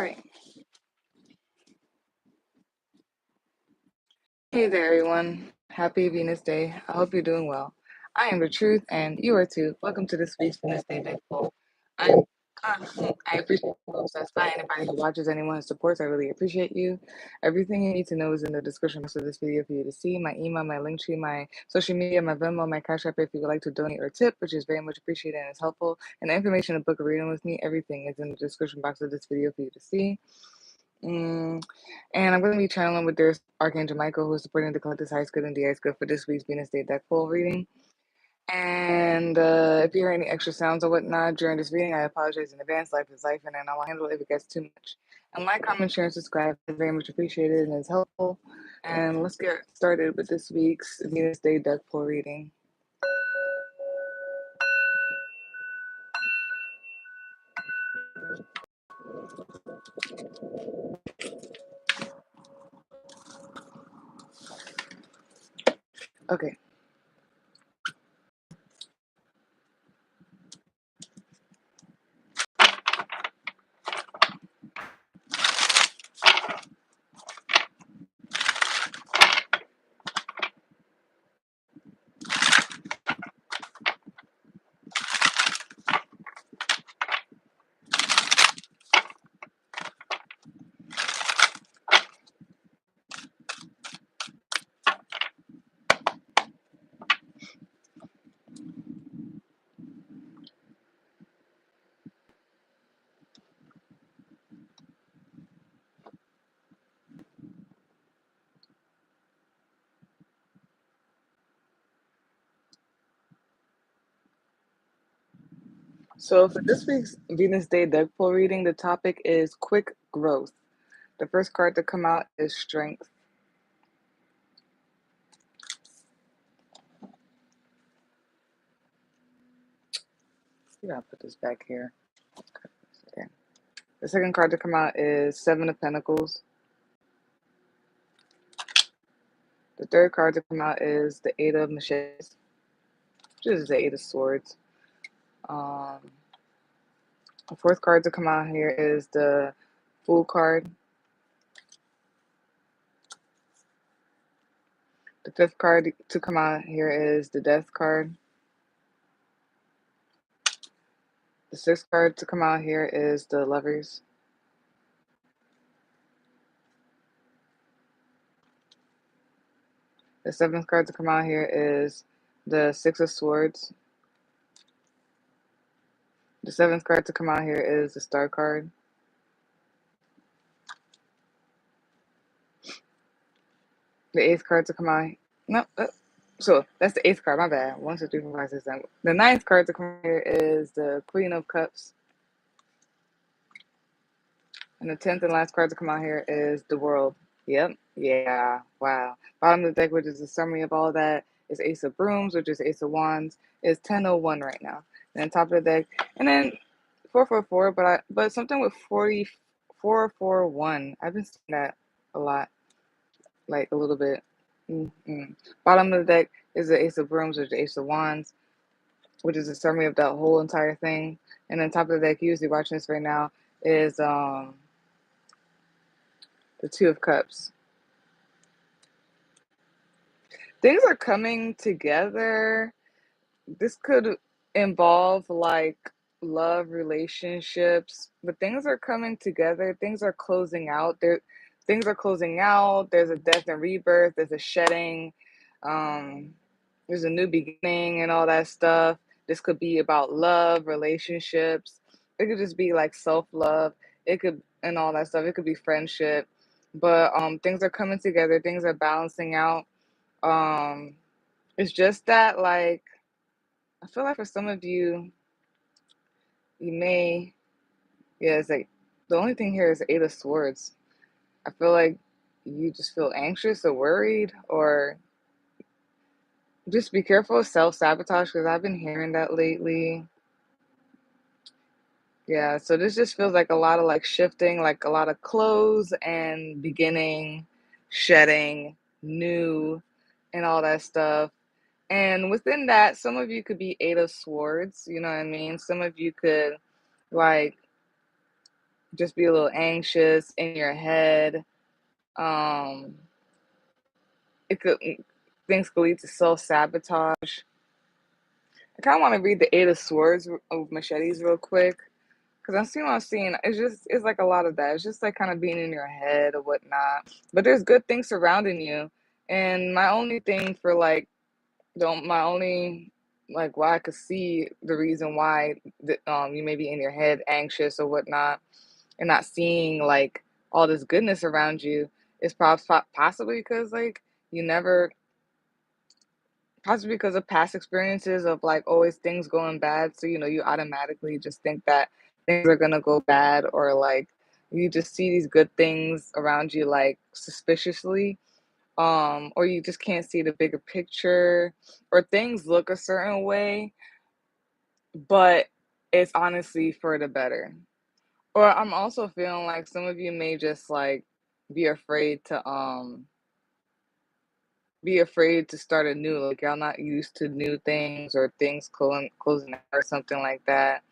right. Hey there, everyone. Happy Venus Day. I hope you're doing well. I am the truth, and you are too. Welcome to this week's Venus Day Deck Poll. I'm, I appreciate folks that's fine. Anybody who watches, anyone who supports, I really appreciate you. Everything you need to know is in the description box of this video for you to see. My email, my Linktree, my social media, my Venmo, my Cashapp if you would like to donate or tip, which is very much appreciated and is helpful. And the information to book a reading with me, everything is in the description box of this video for you to see. Mm, and I'm going to be channeling with their Archangel Michael, who is supporting the Collective High School and DI School for this week's Venus Day Deck Poll reading. And if you hear any extra sounds or whatnot during this reading, I apologize in advance. Life is life, and I will handle it if it gets too much. And like, comment, share, and subscribe is very much appreciated and is helpful. And let's get started with this week's Venus Day Deck Poll reading. Okay. So for this week's Venus Day Deck Poll reading, the topic is quick growth. The first card to come out is Strength. Yeah, I'll put this back here. Okay. The second card to come out is Seven of Pentacles. The third card to come out is the Eight of Machetes, which is the Eight of Swords. The fourth card to come out here is the Fool card. The fifth card to come out here is the Death card. The sixth card to come out here is the Lovers. The seventh card to come out here is the Six of Swords. The seventh card to come out here is the Star card. The eighth card to come out. No, so that's the eighth card. My bad. 1, 2, 3, 4, 5, 6, 7. The ninth card to come out here is the Queen of Cups. And the 10th and last card to come out here is the World. Yep. Yeah. Wow. Bottom of the deck, which is a summary of all that, is Ace of Brooms, which is Ace of Wands, is 1001 right now. And then top of the deck, and then 444, but something with 4441. I've been seeing that a lot, like a little bit. Bottom of the deck is the Ace of Brooms, which is the Ace of Wands, which is a summary of that whole entire thing. And then top of the deck, usually watching this right now, is the Two of Cups. Things are coming together. This could involve like love relationships, but things are coming together. Things are closing out. Things are closing out. There's a death and rebirth. There's a shedding. There's a new beginning and all that stuff. This could be about love, relationships. It could just be like self-love. It could, and all that stuff. It could be friendship. But things are coming together. Things are balancing out. It's just that, like, I feel like for some of you, you may, yeah, it's like the only thing here is Eight of Swords. I feel like you just feel anxious or worried, or just be careful of self-sabotage, because I've been hearing that lately. Yeah, so this just feels like a lot of like shifting, like a lot of close and beginning, shedding, new, and all that stuff. And within that, some of you could be Eight of Swords, you know what I mean? Some of you could, like, just be a little anxious in your head. Um, it could things could lead to self sabotage. I kind of want to read the Eight of Swords of Machetes real quick because I'm seeing. It's like a lot of that. It's just like kind of being in your head or whatnot. But there's good things surrounding you, and my only thing for like don't my only like why I could see the reason why you may be in your head anxious or whatnot and not seeing like all this goodness around you is possibly because like you never possibly because of past experiences of like always things going bad, so you automatically just think that things are gonna go bad, or like you just see these good things around you like suspiciously, or you just can't see the bigger picture, or things look a certain way but it's honestly for the better. Or I'm also feeling like some of you may just like be afraid to start anew. Like y'all not used to new things or things closing out or something like that.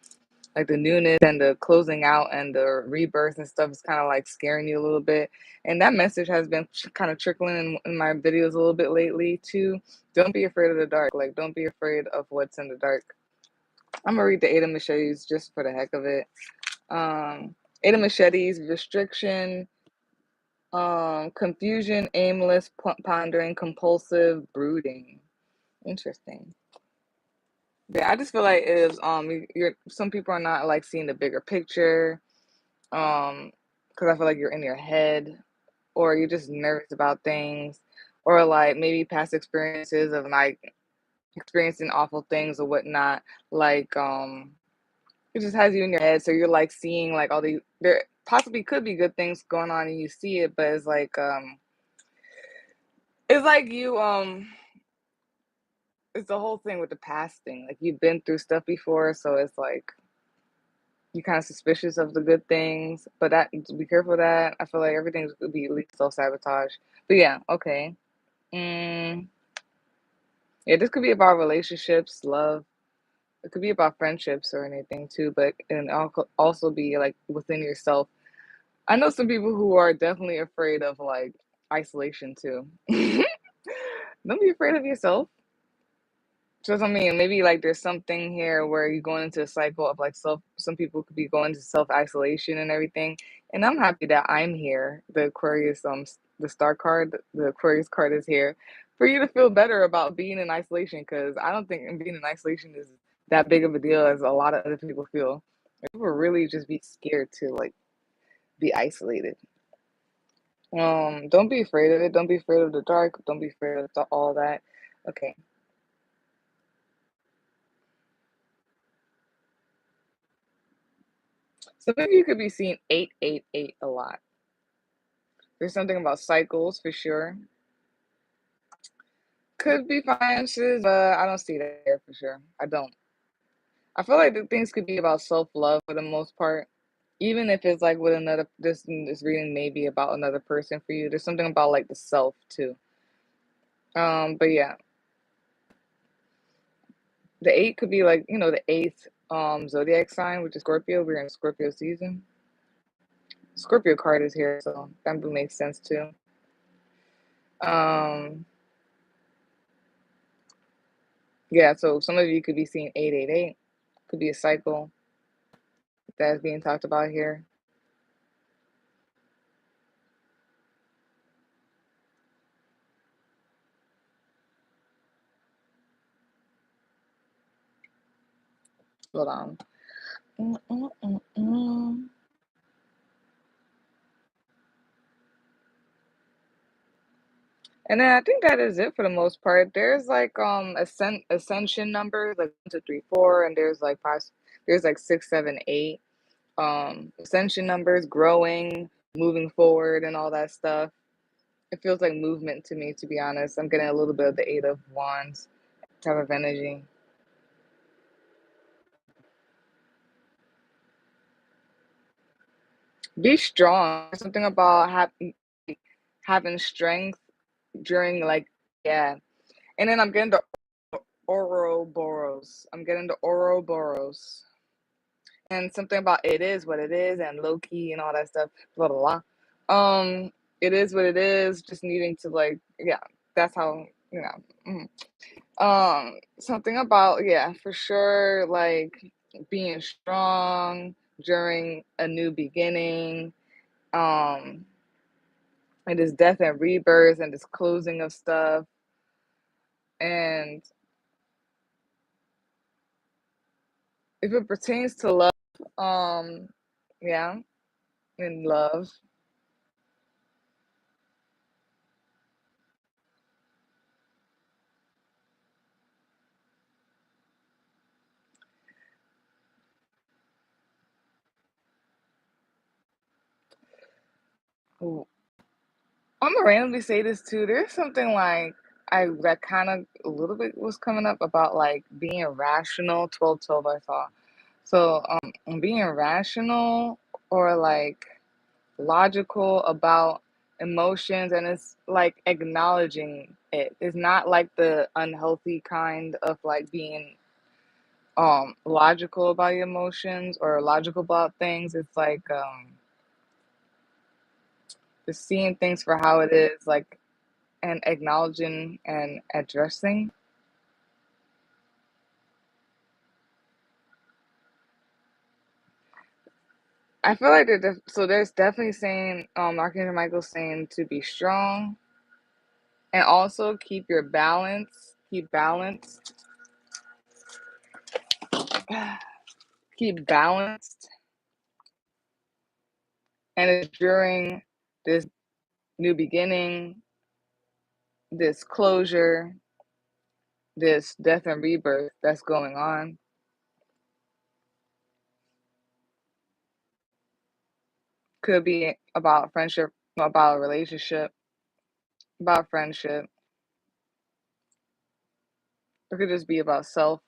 Like the newness and the closing out and the rebirth and stuff is kind of like scaring you a little bit. And that message has been kind of trickling in my videos a little bit lately too. Don't be afraid of the dark. Like don't be afraid of what's in the dark. I'm gonna read the Eight of Machetes just for the heck of it. Eight of Machetes, restriction, confusion, aimless, pondering, compulsive, brooding. Interesting. Yeah, I just feel like if you're some people are not like seeing the bigger picture, because I feel like you're in your head, or you're just nervous about things, or like maybe past experiences of like experiencing awful things or whatnot, like it just has you in your head, so you're like seeing like all these. There possibly could be good things going on, and you see it, but it's like it's the whole thing with the past thing. Like you've been through stuff before, so it's like you're kind of suspicious of the good things. But that be careful of that. I feel like everything's gonna be at least self sabotage. But yeah, okay. Mm, yeah, this could be about relationships, love. It could be about friendships or anything too, but and also be like within yourself. I know some people who are definitely afraid of like isolation too. Don't be afraid of yourself. Just I mean, maybe like there's something here where you're going into a cycle of like self. Some people could be going to self isolation and everything. And I'm happy that I'm here. The Aquarius, the star card, the Aquarius card is here for you to feel better about being in isolation. Because I don't think being in isolation is that big of a deal as a lot of other people feel. People really just be scared to like be isolated. Don't be afraid of it. Don't be afraid of the dark. Don't be afraid of all that. Okay. So maybe you could be seeing 888 a lot. There's something about cycles for sure. Could be finances, but I don't see that here for sure. I don't. I feel like the things could be about self love for the most part. Even if it's like with another, this reading may be about another person for you. There's something about like the self too. But yeah, the eight could be like the eighth zodiac sign, which is Scorpio. We're in Scorpio season. Scorpio card is here, so that would make sense too. Um, yeah, so some of you could be seeing 888. Could be a cycle that's being talked about here. Hold on. Mm-mm-mm-mm. And then I think that is it for the most part. There's like ascension numbers like 1, 2, 3, 4, and there's like five. There's like 6, 7, 8. Ascension numbers, growing, moving forward, and all that stuff. It feels like movement to me, to be honest. I'm getting a little bit of the Eight of Wands type of energy. Be strong. Something about having strength during like yeah. And then I'm getting the Ouroboros. I'm getting the Ouroboros. and something about it is what it is and low key and all that stuff, blah blah blah. It is what it is, just needing to like, yeah, that's how, you know. Something about, yeah, for sure, like being strong during a new beginning. Um, and this death and rebirth and this closing of stuff. And if it pertains to love, um, yeah, in love. Ooh, I'm gonna randomly say this too. There's something like I that kind of a little bit was coming up about like being rational. 12 12 I saw. So being rational or like logical about emotions, and it's like acknowledging it. It's not like the unhealthy kind of like being logical about your emotions or logical about things. It's like just seeing things for how it is, like, and acknowledging and addressing. I feel like so there's definitely saying, Archangel Michael saying to be strong and also keep your balance, keep balanced, keep balanced. And it's during this new beginning, this closure, this death and rebirth that's going on. Could be about friendship, about a relationship, about friendship. It could just be about self.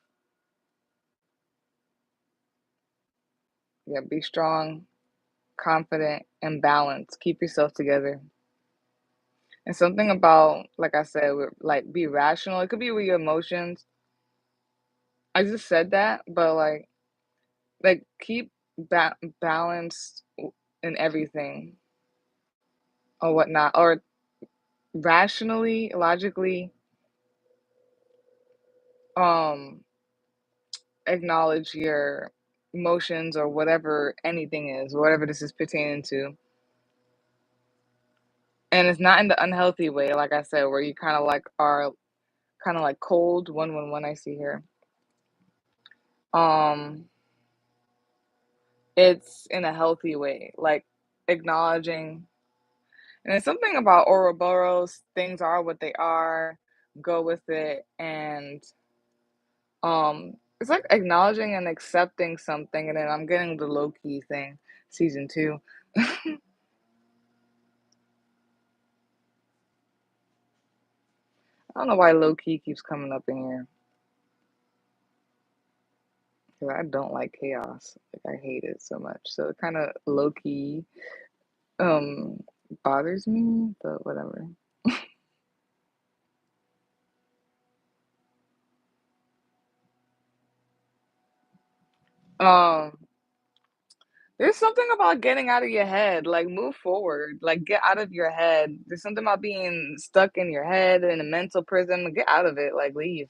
Yeah, be strong, confident, and balanced. Keep yourself together. And something about, like I said, like be rational. It could be with your emotions. I just said that, but like keep balanced in everything or whatnot, or rationally, logically, um, acknowledge your emotions or whatever anything is, whatever this is pertaining to. And it's not in the unhealthy way, like I said, where you kind of like are kind of like cold. 111 I see here. Um, it's in a healthy way, like acknowledging. And it's something about Ouroboros, things are what they are, go with it, and it's like acknowledging and accepting something, and then I'm getting the low key thing, season two. I don't know why low key keeps coming up in here, because I don't like chaos. Like I hate it so much. So it kind of low key um bothers me, but whatever. Um, there's something about getting out of your head, like move forward, like get out of your head. There's something about being stuck in your head in a mental prison. Get out of it, like leave.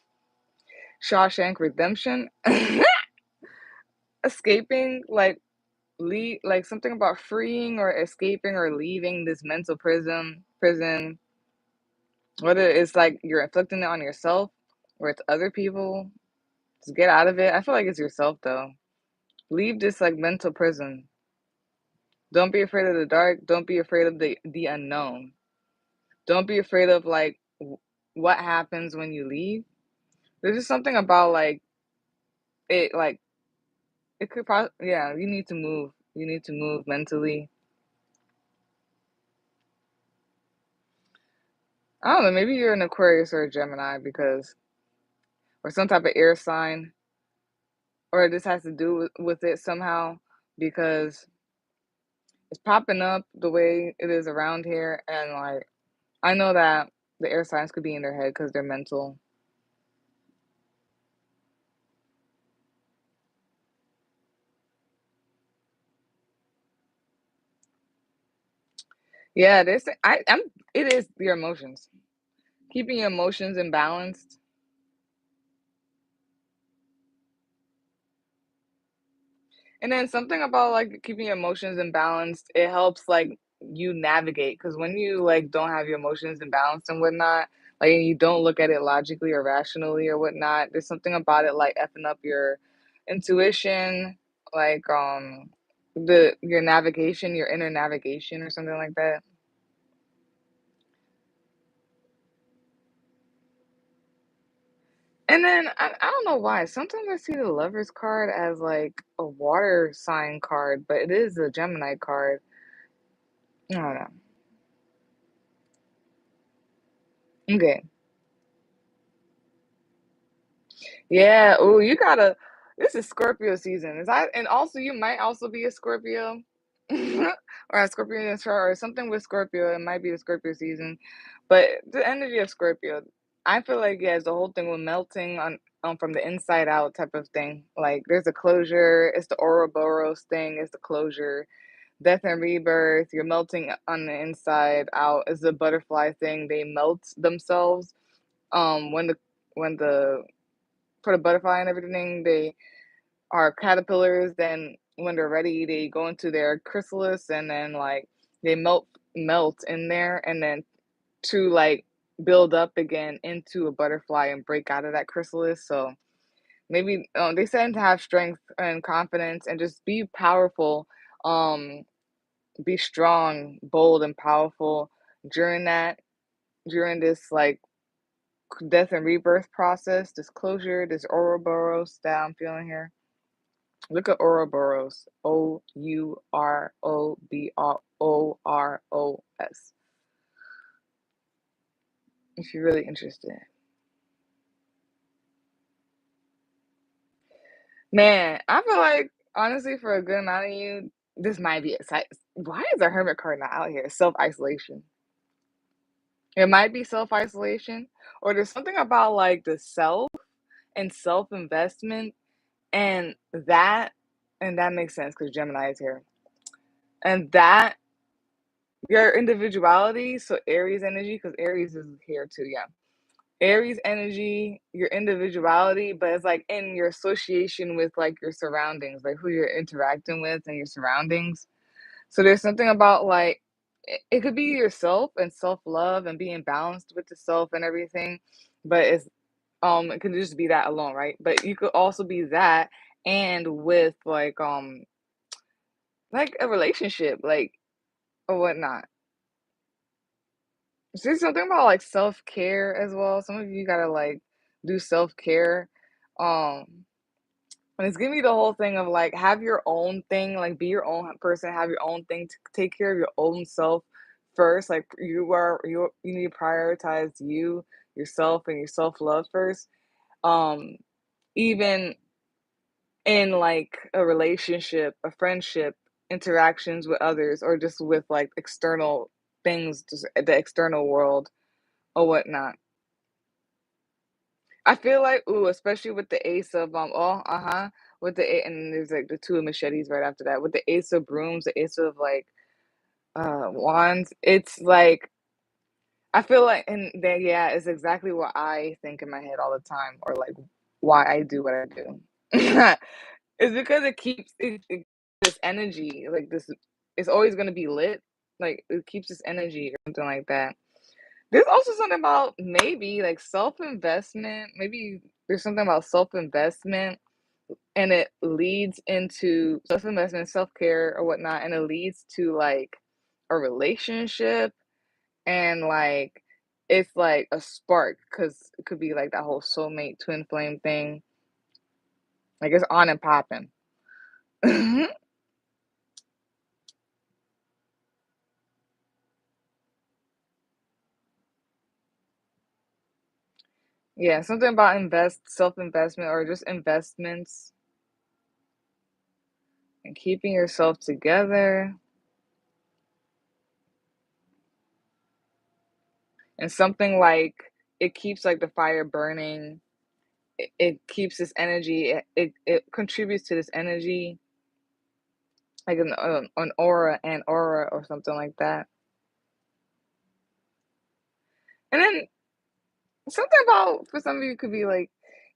Shawshank Redemption, escaping, like leave, like something about freeing or escaping or leaving this mental prison. Whether it's like you're inflicting it on yourself or it's other people, just get out of it. I feel like it's yourself though. Leave this like mental prison. Don't be afraid of the dark. Don't be afraid of the unknown. Don't be afraid of like what happens when you leave. There's just something about like it, like it could probably, yeah. You need to move. You need to move mentally. I don't know. Maybe you're an Aquarius or a Gemini because, or some type of air sign, or this has to do with it somehow because it's popping up the way it is around here, and like I know that the air signs could be in their head because they're mental. Yeah, this I'm it is your emotions. Keeping your emotions in balanced. And then something about like keeping your emotions in balance, it helps like you navigate because when you like don't have your emotions in balance and whatnot, like and you don't look at it logically or rationally or whatnot, there's something about it like effing up your intuition, like the your navigation, your inner navigation or something like that. And then I don't know why. Sometimes I see the lover's card as like a water sign card, but it is a Gemini card. I don't know. Okay. Yeah. Oh, you gotta. This is Scorpio season. Is I and also you might also be a Scorpio, or a Scorpio in chart or something with Scorpio. It might be the Scorpio season, but the energy of Scorpio, I feel like yeah, it's the whole thing with melting on from the inside out type of thing. Like there's a closure. It's the Ouroboros thing. It's the closure. Death and rebirth. You're melting on the inside out. Is the butterfly thing. They melt themselves. When the for the butterfly and everything, they are caterpillars. Then when they're ready, they go into their chrysalis and then like they melt in there and then to like build up again into a butterfly and break out of that chrysalis. So maybe they tend to have strength and confidence and just be powerful, um, be strong, bold, and powerful during during this like death and rebirth process, this closure, this Ouroboros that I'm feeling here. Look at Ouroboros. Ouroboros. If you're really interested. Man, I feel like honestly for a good amount of you, this might be exciting. Why is the hermit card not out here? Self-isolation. It might be self-isolation, or there's something about like the self and self-investment and that and that makes sense because Gemini is here. And that your individuality, so Aries energy, because Aries is here too, yeah. Aries energy, your individuality, but it's like in your association with like your surroundings, like who you're interacting with and your surroundings. So there's something about like it could be yourself and self-love and being balanced with the self and everything, but it could just be that alone, right? But you could also be that and with like a relationship, like or whatnot. There's something about like self-care as well. Some of you gotta like do self-care. Um, and it's giving me the whole thing of like have your own thing, like be your own person, have your own thing to take care of your own self first. Like you need to prioritize you, yourself, and your self-love first. Um, even in like a relationship, a friendship, interactions with others, or just with like external things, just the external world or whatnot. I feel like, ooh, especially with the ace of with and there's like the two of machetes right after that. With the ace of brooms, the ace of like wands, it's like I feel like and then yeah, it's exactly what I think in my head all the time, or like why I do what I do. It's because this energy, like this it's always gonna be lit. Like it keeps this energy or something like that. There's also something about maybe like self-investment. Maybe there's something about self-investment and it leads into self-investment, self-care or whatnot, and it leads to like a relationship and like it's like a spark because it could be like that whole soulmate twin flame thing. Like it's on and popping. Yeah, something about self-investment or just investments and keeping yourself together and something like it keeps like the fire burning. It keeps this energy. It contributes to this energy, like an aura or something like that. something about for some of you could be like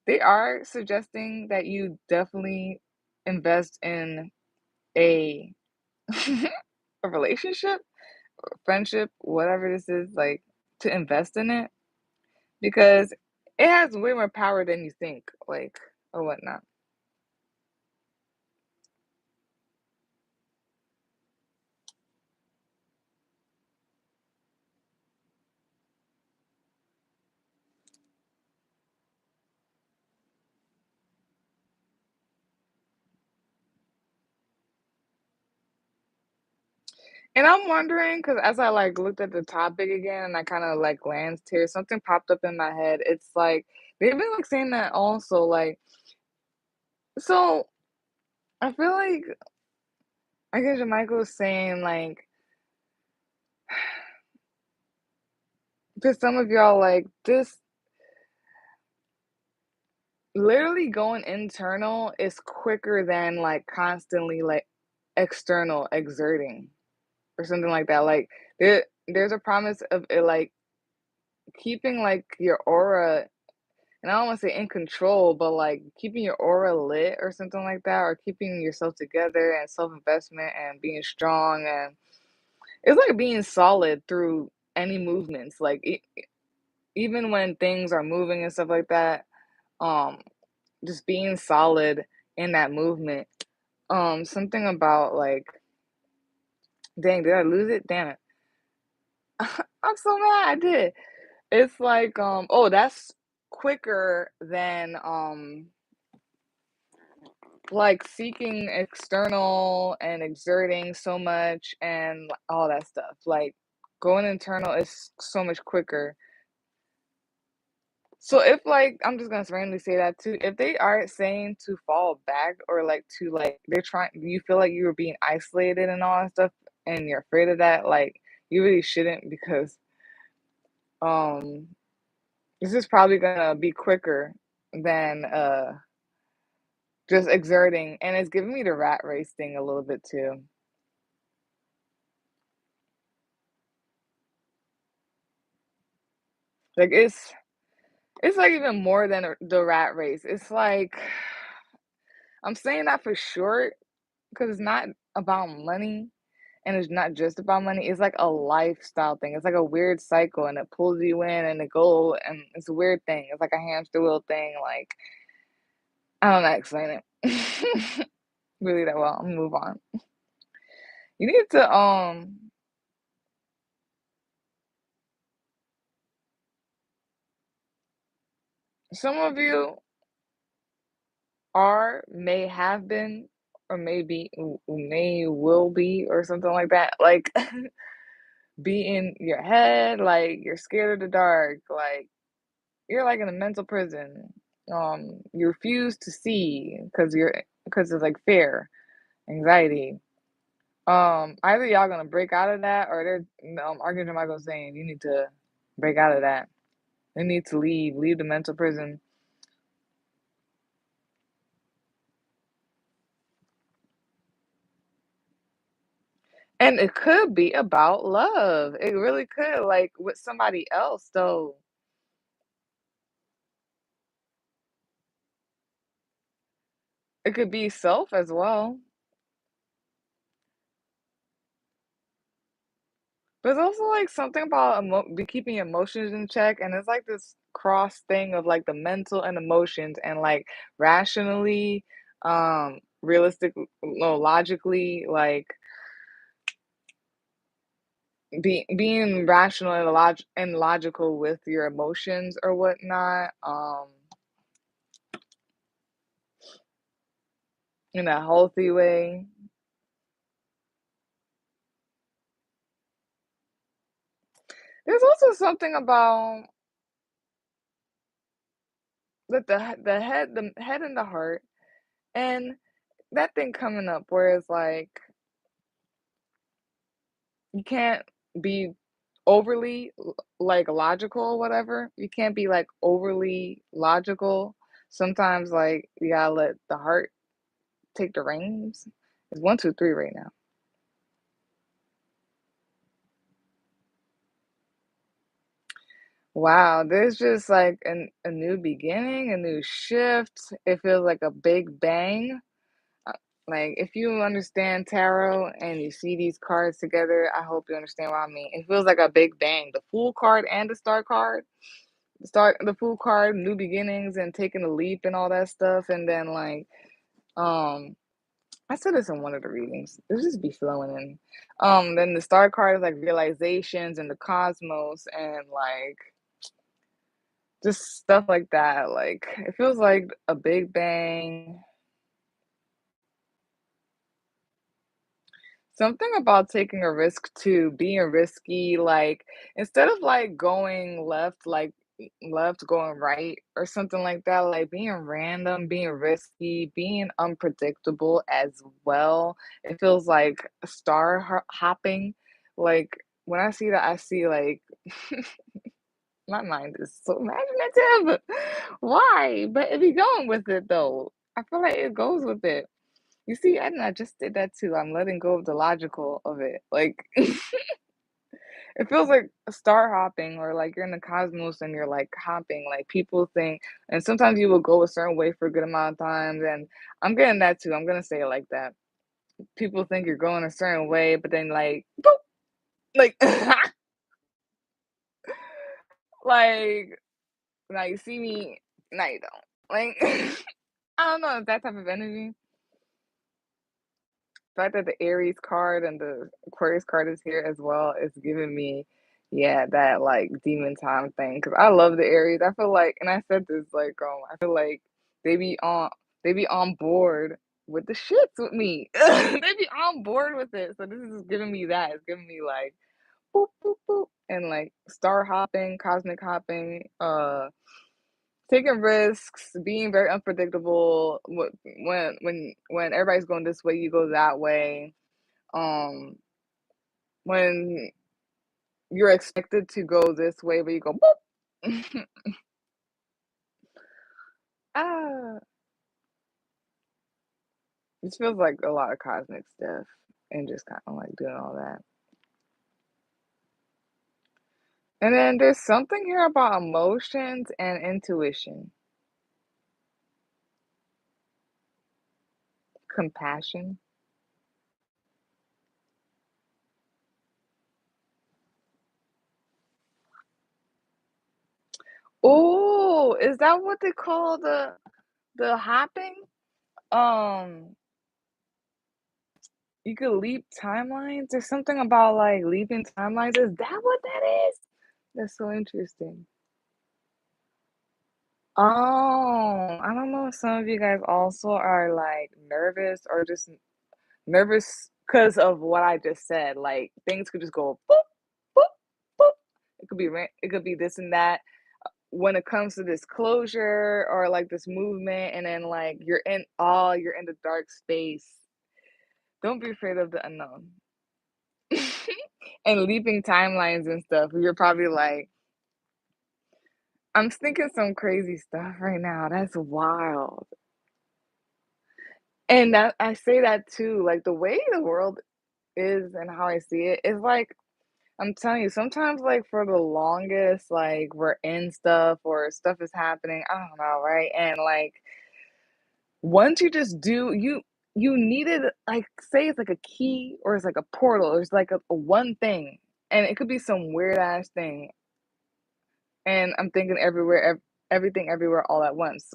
they are suggesting that you definitely invest in a a relationship, friendship, whatever this is, like to invest in it because it has way more power than you think, like or whatnot. And I'm wondering because as I like looked at the topic again and I kind of like glanced here, something popped up in my head. It's like they've been like saying that also, like so. I feel like I guess Michael was saying like to some of y'all like this literally going internal is quicker than like constantly like external exerting or something like that. Like there's a promise of it like keeping like your aura and I don't want to say in control, but like keeping your aura lit or something like that, or keeping yourself together and self investment and being strong and it's like being solid through any movements. Like even when things are moving and stuff like that, um, just being solid in that movement. Something about like, dang, did I lose it? Damn it. I'm so mad I did. It's like, oh, that's quicker than like seeking external and exerting so much and all that stuff. Like going internal is so much quicker. So if like I'm just gonna randomly say that too, if they are saying to fall back or like to like they're trying you feel like you were being isolated and all that stuff and you're afraid of that, like you really shouldn't because um this is probably gonna be quicker than just exerting and it's giving me the rat race thing a little bit too. Like it's like even more than the rat race. It's like I'm saying that for short because it's not about money and it's not just about money. It's like a lifestyle thing. It's like a weird cycle and it pulls you in and it goes and it's a weird thing. It's like a hamster wheel thing. Like I don't know how to explain it really that well. I'm gonna move on. You need to some of you are may have been or maybe may will be or something like that. Like be in your head, like you're scared of the dark, like you're like in a mental prison. You refuse to see because it's like fear, anxiety. Either y'all gonna break out of that or they're Archangel Michael saying you need to break out of that. You need to leave the mental prison. And it could be about love. It really could, like with somebody else though. It could be self as well. But it's also like something about be keeping emotions in check, and it's like this cross thing of like the mental and emotions, and like rationally, realistic, no, logically, like being rational and logical with your emotions or whatnot, in a healthy way. There's also something about that the head and the heart, and that thing coming up where it's like you can't be overly like logical or whatever. You can't be like overly logical. Sometimes like you gotta let the heart take the reins. It's 1, 2, 3 right now. Wow, there's just like a new beginning, a new shift. It feels like a big bang. Uh, Like if you understand tarot and you see these cards together, I hope you understand what I mean. It feels like a big bang. The Fool card and the Star card. The Fool card, new beginnings and taking a leap and all that stuff. And then like um I said this in one of the readings. It just be flowing in. Then the Star card is like realizations and the cosmos and like just stuff like that. Like it feels like a big bang. Something about taking a risk too, being risky, like instead of like going left, like left, going right or something like that, like being random, being risky, being unpredictable as well. It feels like hopping. Like when I see that, I see like my mind is so imaginative. Why? But it be going with it though. I feel like it goes with it. You see, I just did that too. I'm letting go of the logical of it. Like it feels like star hopping or like you're in the cosmos and you're like hopping. Like people think, and sometimes you will go a certain way for a good amount of times. And I'm getting that too. I'm gonna say it like that. People think you're going a certain way, but then like, boop, like, like now you see me, now you don't. Like I don't know, that type of energy. The fact that the Aries card and the Aquarius card is here as well is giving me, yeah, that like demon time thing. Cause I love the Aries. I feel like, and I said this like, I feel like they be on, they be on board with the shits with me. They be on board with it. So this is just giving me that. It's giving me like boop boop boop and like star hopping, cosmic hopping, taking risks, being very unpredictable. When everybody's going this way, you go that way. um when you're expected to go this way but you go boop. Ah, this feels like a lot of cosmic stuff and just kind of like doing all that. And then there's something here about emotions and intuition, compassion. Oh, is that what they call the hopping? um you could leap timelines. There's something about like leaping timelines. Is that what that is? That's so interesting. Oh, I don't know if some of you guys also are like nervous or just nervous because of what I just said. Like things could just go boop, boop, boop. It could be this and that. When it comes to this closure or like this movement, and then like you're in the dark space. Don't be afraid of the unknown. And leaping timelines and stuff. You're probably like, I'm thinking some crazy stuff right now. That's wild. And that I say that too, like, the way the world is and how I see it is like, I'm telling you, sometimes, like, for the longest, like, we're in stuff or stuff is happening, I don't know, right? And, like, once you just do you needed, like, say it's like a key or it's like a portal, or it's like a one thing, and it could be some weird ass thing, and I'm thinking everything everywhere all at once.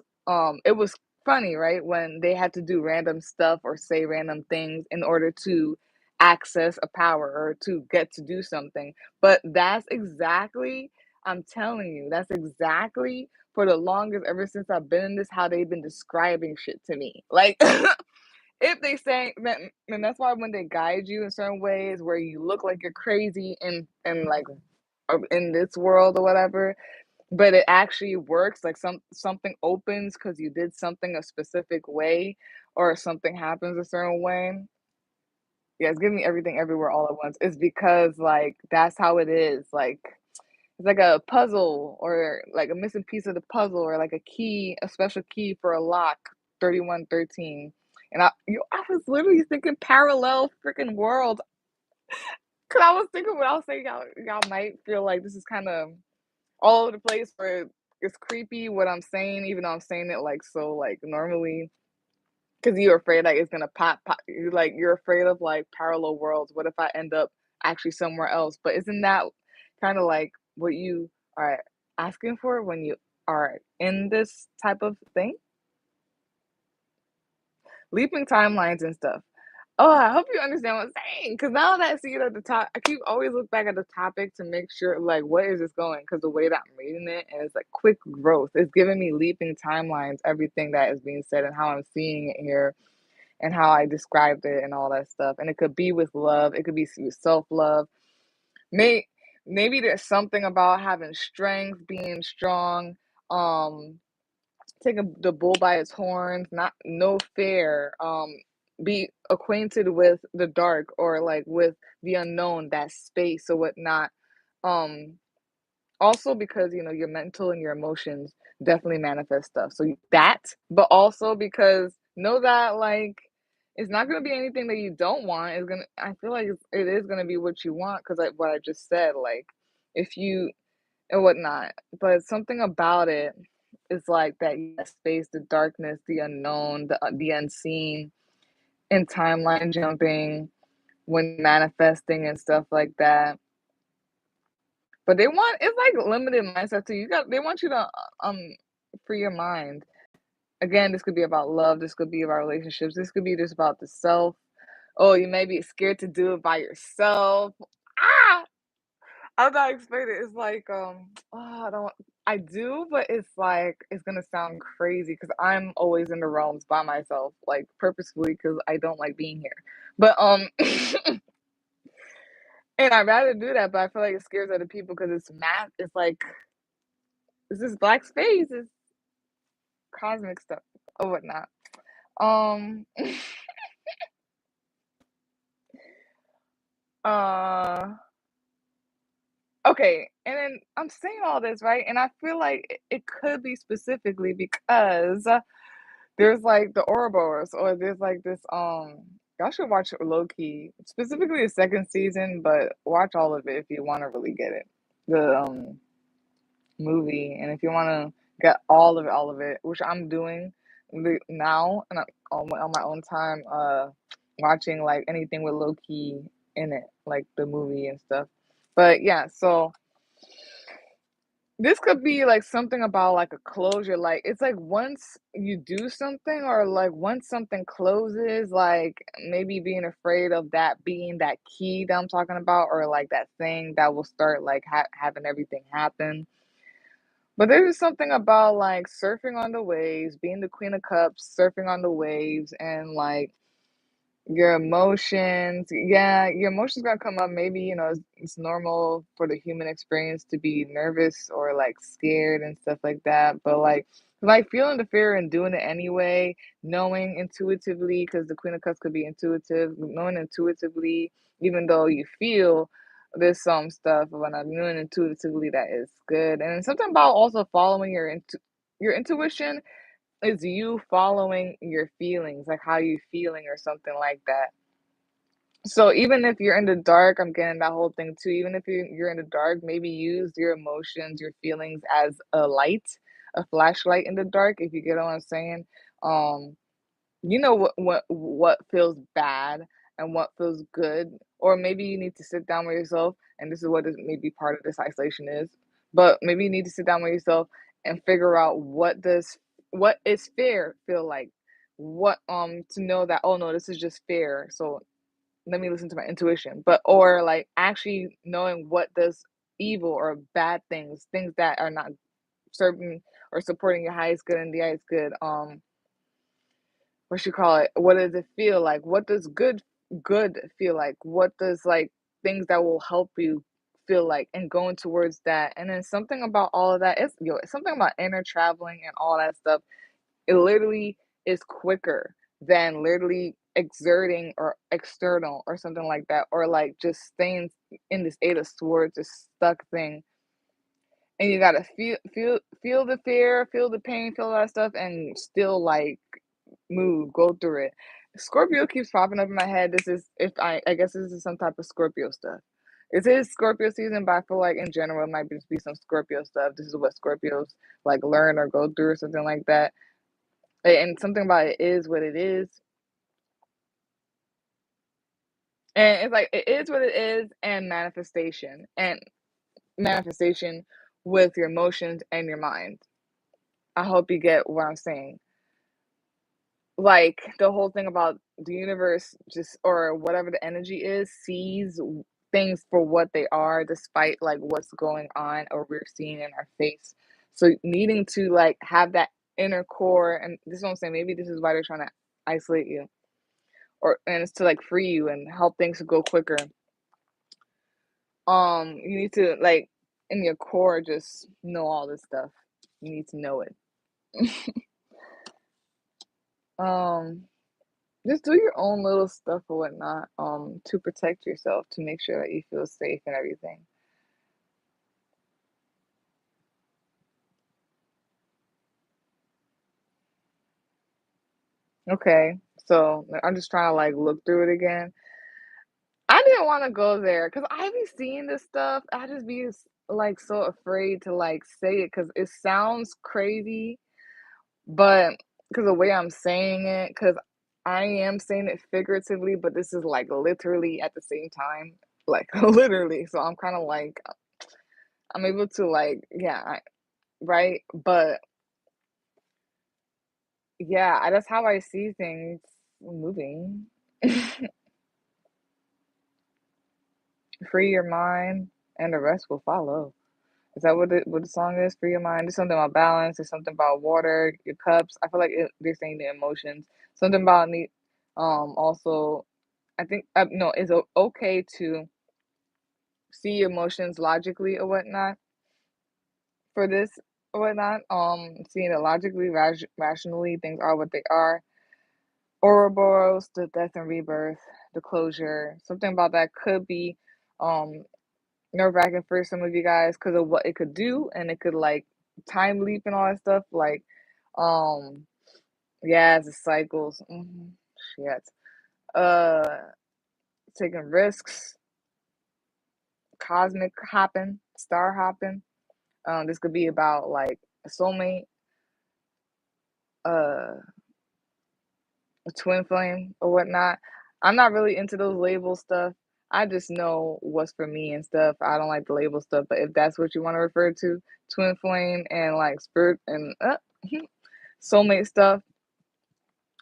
It was funny, right? When they had to do random stuff or say random things in order to access a power or to get to do something. But that's exactly, I'm telling you, that's exactly for the longest, ever since I've been in this, how they've been describing shit to me. Like if they say, and that's why when they guide you in certain ways where you look like you're crazy and like in this world or whatever, but it actually works, like something opens because you did something a specific way or something happens a certain way. Yeah, it's giving me everything everywhere all at once. It's because like that's how it is. Like it's like a puzzle or like a missing piece of the puzzle or like a key, a special key for a lock, 3113. And I was literally thinking parallel freaking world. Cause I was thinking what I was saying, y'all might feel like this is kind of all over the place where it's creepy what I'm saying, even though I'm saying it like so like normally. Because you're afraid like it's gonna pop. You're afraid of like parallel worlds. What if I end up actually somewhere else? But isn't that kind of like what you are asking for when you are in this type of thing? Leaping timelines and stuff. Oh, I hope you understand what I'm saying. Because now that I see it at the top, I keep always look back at the topic to make sure, like, what is this going? Because the way that I'm reading it, and it's like quick growth. It's giving me leaping timelines, everything that is being said, and how I'm seeing it here, and how I described it, and all that stuff. And it could be with love. It could be with self love. May Maybe there's something about having strength, being strong. Taking the bull by its horns, not no fear, be acquainted with the dark or like with the unknown, that space or whatnot. Um, Also because your mental and your emotions definitely manifest stuff. So that, but also because know that like it's not gonna be anything that you don't want. It's gonna. I feel like it is gonna be what you want because like what I just said. Like if you and whatnot. But something about it is like that space, the darkness, the unknown, the unseen, and timeline jumping when manifesting and stuff like that. But they want it's like limited mindset too. They want you to free your mind. Again, this could be about love. This could be about relationships. This could be just about the self. Oh, you may be scared to do it by yourself. Ah, I'm not explaining it. It's like, oh, I do, but it's like, it's gonna sound crazy because I'm always in the realms by myself, like purposefully because I don't like being here. But, and I'd rather do that, but I feel like it scares other people because it's math. It's like, it's this black space, it's cosmic stuff or whatnot. Um, uh, okay, and then I'm saying all this, right? And I feel like it could be specifically because there's like the Ouroboros, or there's like this y'all should watch it low key, specifically the second season, but watch all of it if you want to really get it. The movie, and if you want to get all of it, which I'm doing now and on my own time, watching like anything with low key in it, like the movie and stuff. But yeah, so this could be like something about like a closure. Like it's like once you do something or like once something closes, like maybe being afraid of that being that key that I'm talking about, or like that thing that will start like having everything happen. But there's something about like surfing on the waves, being the queen of cups, surfing on the waves, and like your emotions, yeah, your emotions gonna come up. Maybe, it's normal for the human experience to be nervous or like scared and stuff like that. But like feeling the fear and doing it anyway, knowing intuitively, because the Queen of Cups could be intuitive, knowing intuitively, even though you feel there's some stuff, but not knowing intuitively that is good. And something about also following your intuition is you following your feelings, like how you feeling or something like that. So even if you're in the dark, I'm getting that whole thing too. Even if you're in the dark, maybe use your emotions, your feelings as a light, a flashlight in the dark, if you get what I'm saying. Um, you know what feels bad and what feels good, or maybe you need to sit down with yourself, and this is what maybe part of this isolation is. But maybe you need to sit down with yourself and figure out what is fair feel like. What to know that, oh no, this is just fair. So let me listen to my intuition. But or like actually knowing what does evil or bad things that are not serving or supporting your highest good and the highest good, what you call it, what does it feel like, what does good feel like, what does like things that will help you feel like, and going towards that. And then something about all of that is it's something about inner traveling and all that stuff. It literally is quicker than literally exerting or external or something like that, or like just staying in this eight of swords, this stuck thing. And you gotta feel the fear, feel the pain, feel all that stuff, and still like move, go through it. Scorpio keeps popping up in my head. This is if I guess this is some type of Scorpio stuff. It is Scorpio season, but I feel like in general it might just be some Scorpio stuff. This is what Scorpios like learn or go through or something like that. And something about it is what it is. And it's like it is what it is, and manifestation with your emotions and your mind. I hope you get what I'm saying. Like the whole thing about the universe, just or whatever the energy is, sees things for what they are, despite like what's going on or we're seeing in our face. So needing to like have that inner core, and this is what I'm saying. Maybe this is why they're trying to isolate you, or and it's to like free you and help things to go quicker. You need to like in your core just know all this stuff. You need to know it. um just do your own little stuff or whatnot, to protect yourself, to make sure that you feel safe and everything. Okay, so I'm just trying to like look through it again. I didn't want to go there because I be seeing this stuff. I just be like so afraid to like say it because it sounds crazy. But because the way I'm saying it, because I am saying it figuratively, but this is like literally at the same time, like literally. So I'm kind of like I'm able to like, yeah, right. But yeah, that's how I see things moving. Free your mind, and the rest will follow. Is that what the song is? Free your mind. There's something about balance. There's something about water, your cups. I feel like they're saying the emotions. Something about need. Also, I think no, it's okay to see emotions logically or whatnot for this or whatnot. Seeing it logically, rationally, things are what they are. Ouroboros, the death and rebirth, the closure. Something about that could be um nerve-wracking for some of you guys because of what it could do, and it could like time leap and all that stuff. Like, um, yeah, the cycles. Shit. Uh, taking risks, cosmic hopping, star hopping. This could be about like a soulmate, uh, a twin flame or whatnot. I'm not really into those label stuff. I just know what's for me and stuff. I don't like the label stuff, but if that's what you want to refer to, twin flame and like spirit and soulmate stuff,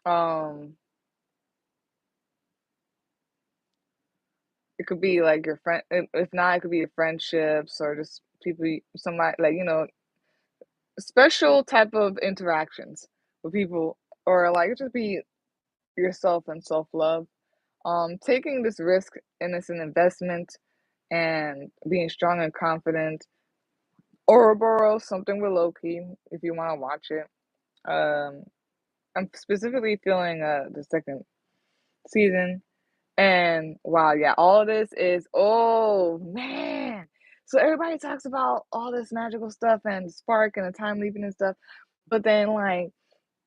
um, it could be like your friend. If not, it could be your friendships or just people, somebody like special type of interactions with people, or like it just be yourself and self love. Taking this risk and it's an investment and being strong and confident. Ouroboros, something with Loki, if you want to watch it. Um, I'm specifically feeling the second season, and wow, yeah, all of this is oh man. So everybody talks about all this magical stuff and spark and the time leaping and stuff, but then like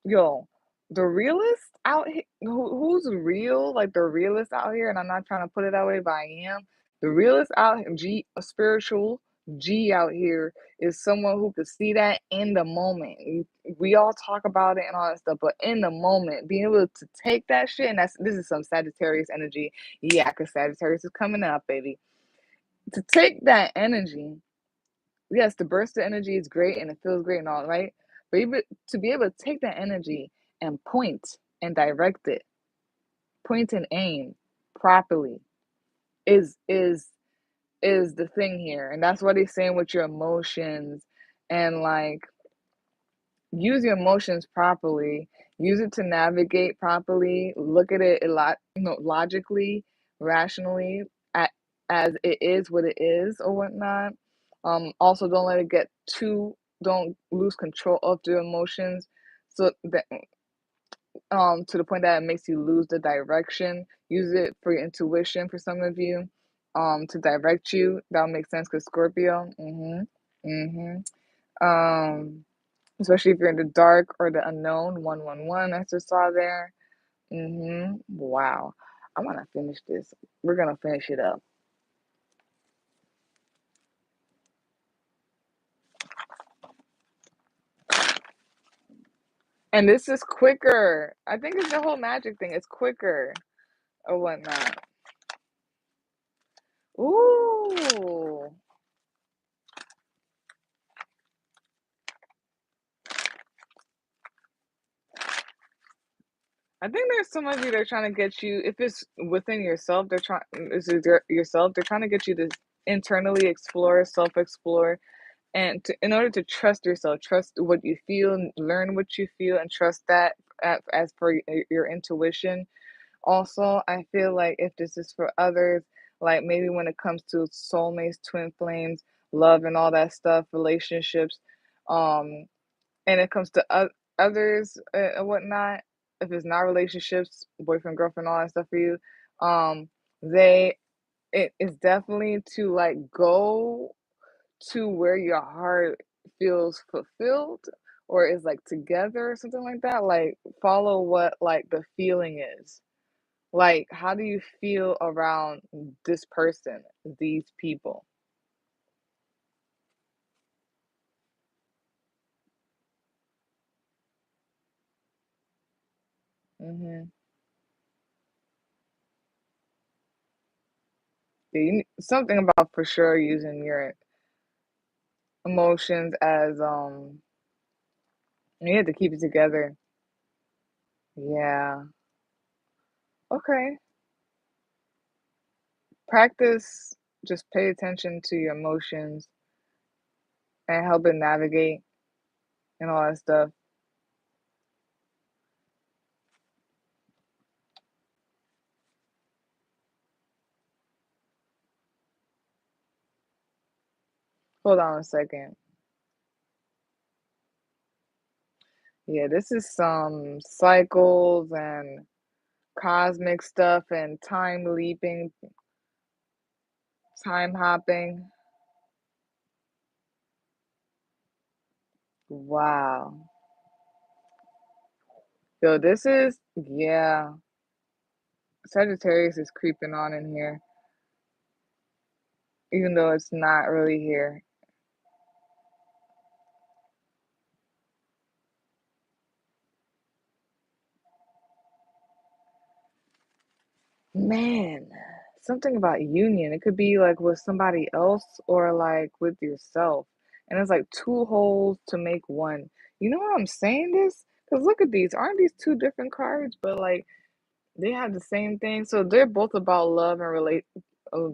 yo, the realist out here, who's real, like the realist out here, and I'm not trying to put it that way, but I am. The realist out here, a spiritual G out here is someone who could see that in the moment. We all talk about it and all that stuff, but in the moment, being able to take that shit, and this is some Sagittarius energy. Yeah, because Sagittarius is coming up, baby. To take that energy, yes, the burst of energy is great and it feels great and all, right? But even to be able to take that energy and point and direct it, point and aim properly is is is the thing here. And that's what he's saying with your emotions, and like use your emotions properly, use it to navigate properly, look at it a lot, logically, rationally, at, as it is what it is or whatnot. Also, don't let it get too, don't lose control of your emotions, so that to the point that it makes you lose the direction. Use it for your intuition for some of you, to direct you. That'll make sense because Scorpio. Um, Especially if you're in the dark or the unknown, 111 I just saw there. Wow. I want to finish this. We're gonna finish it up. And this is quicker. I think it's the whole magic thing. It's quicker or whatnot. Ooh. I think there's some of you that are trying to get you, if it's within yourself, yourself, they're trying to get you to internally explore, self-explore, and in order to trust yourself, trust what you feel, and learn what you feel, and trust that as per your intuition. Also, I feel like if this is for others, like maybe when it comes to soulmates, twin flames, love, and all that stuff, relationships, um, and it comes to others and whatnot, if it's not relationships, boyfriend, girlfriend, all that stuff for you, um, they it is definitely to like go to where your heart feels fulfilled or is like together or something like that. Like follow what like the feeling is. Like, how do you feel around this person, these people? Mhm. Yeah, something about for sure using your emotions as you have to keep it together. Yeah. Okay. Practice, just pay attention to your emotions and help it navigate and all that stuff. Hold on a second. Yeah, this is some cycles and cosmic stuff and time leaping, time hopping. Wow. Yo, this is, yeah, Sagittarius is creeping on in here, even though it's not really here. Man, something about union. It could be like with somebody else or like with yourself. And it's like two holes to make one. You know what I'm saying this? Because look at these. Aren't these two different cards? But like they have the same thing. So they're both about love and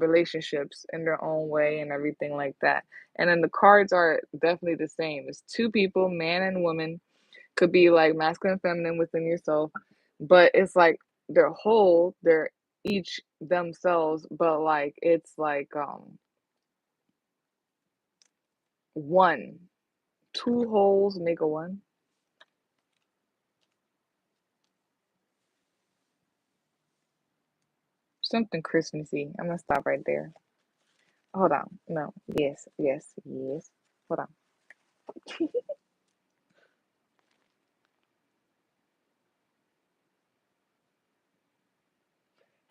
relationships in their own way and everything like that. And then the cards are definitely the same. It's two people, man and woman, could be like masculine and feminine within yourself, but it's like they're whole, they're each themselves, but like it's like one. Two wholes make a one. Something Christmassy. I'm gonna stop right there. Hold on. No. Yes, yes, yes. Hold on.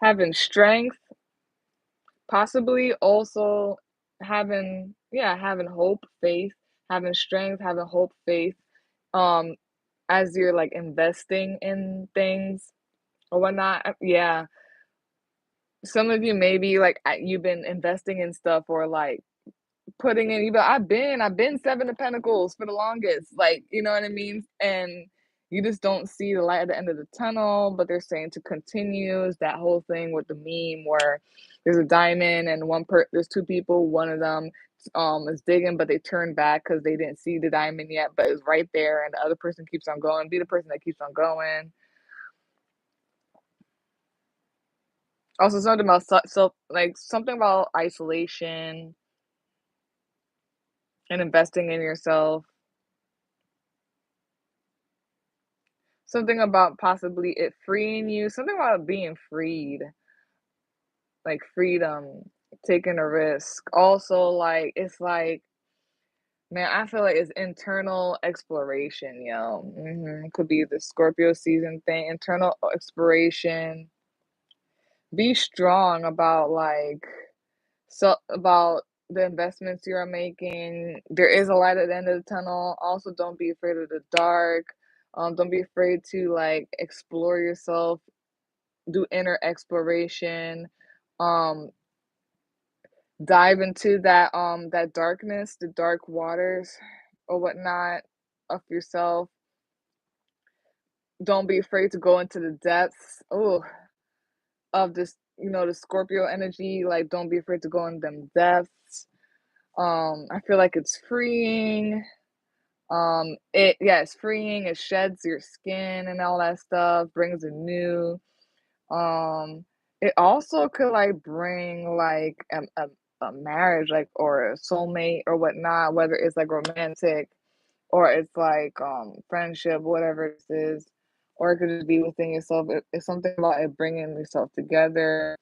Having strength, possibly also having, yeah, having hope, faith, having strength, having hope, faith. Um, as you're like investing in things or whatnot. Yeah, some of you maybe like you've been investing in stuff or like putting in. Even I've been Seven of Pentacles for the longest. Like you know what I mean, and you just don't see the light at the end of the tunnel. But they're saying to continue. Is that whole thing with the meme where there's a diamond and there's two people. One of them is digging, but they turn back because they didn't see the diamond yet, but it's right there, and the other person keeps on going. Be the person that keeps on going. Also, something about like something about isolation and investing in yourself. Something about possibly it freeing you. Something about being freed, like freedom, taking a risk. Also, like it's like, man, I feel like it's internal exploration, yo. Could be the Scorpio season thing, internal exploration. Be strong about like so about the investments you are making. There is a light at the end of the tunnel. Also, don't be afraid of the dark. Don't be afraid to like explore yourself, do inner exploration, um, dive into that darkness, the dark waters or whatnot of yourself. Don't be afraid to go into the depths. Oh, of this, the Scorpio energy. Like, don't be afraid to go in them depths. I feel like it's freeing. It's freeing. It sheds your skin and all that stuff. Brings a new. Um, it also could like bring like a marriage, like or a soulmate or whatnot. Whether it's like romantic or it's like friendship, whatever it is, or it could just be within yourself. It's something about it bringing yourself together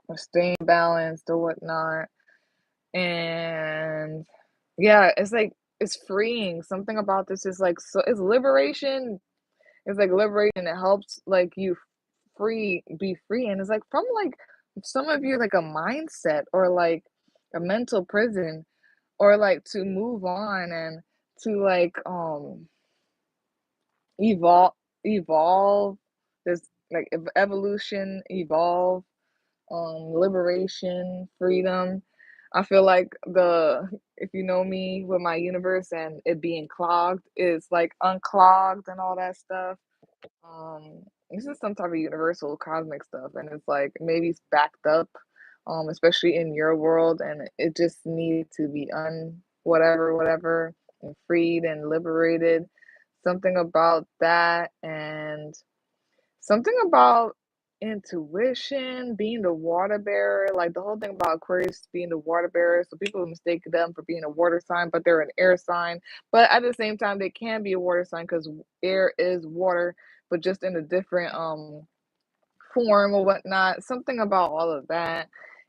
or staying balanced or whatnot. And yeah, it's like it's freeing. Something about this is like so it's liberation. It's like liberation. It helps like you be free. And it's like from like some of you like a mindset or like a mental prison or like to move on and to like evolve evolve this like evolution evolve liberation, freedom. I feel like the if you know me with my universe and it being clogged is like unclogged and all that stuff. This is some type of universal cosmic stuff, and it's like maybe it's backed up, especially in your world, and it just needs to be whatever, and freed and liberated. Something about that, and something about intuition, being the water bearer, like the whole thing about Aquarius being the water bearer. So people mistake them for being a water sign, but they're an air sign. But at the same time, they can be a water sign because air is water, but just in a different form or whatnot. Something about all of that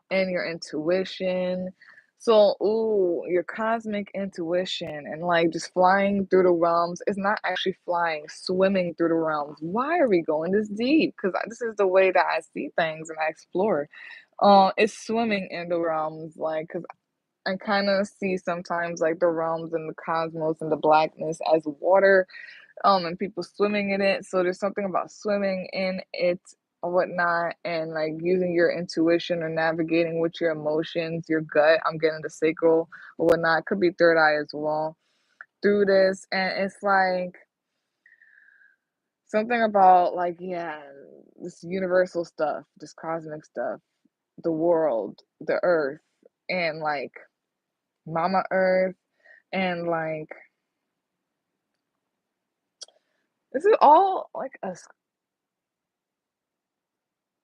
and your intuition. So, ooh, your cosmic intuition and like just flying through the realms. It's not actually flying, swimming through the realms. Why are we going this deep? Because this is the way that I see things and I explore. It's swimming in the realms, like, because I kind of see sometimes like the realms and the cosmos and the blackness as water, and people swimming in it. So there's something about swimming in it or whatnot, and like using your intuition or navigating with your emotions, your gut. I'm getting the sacral or whatnot. Could be third eye as well through this, and it's like something about like yeah, this universal stuff, this cosmic stuff, the world, the earth, and like Mama Earth, and like this is all like a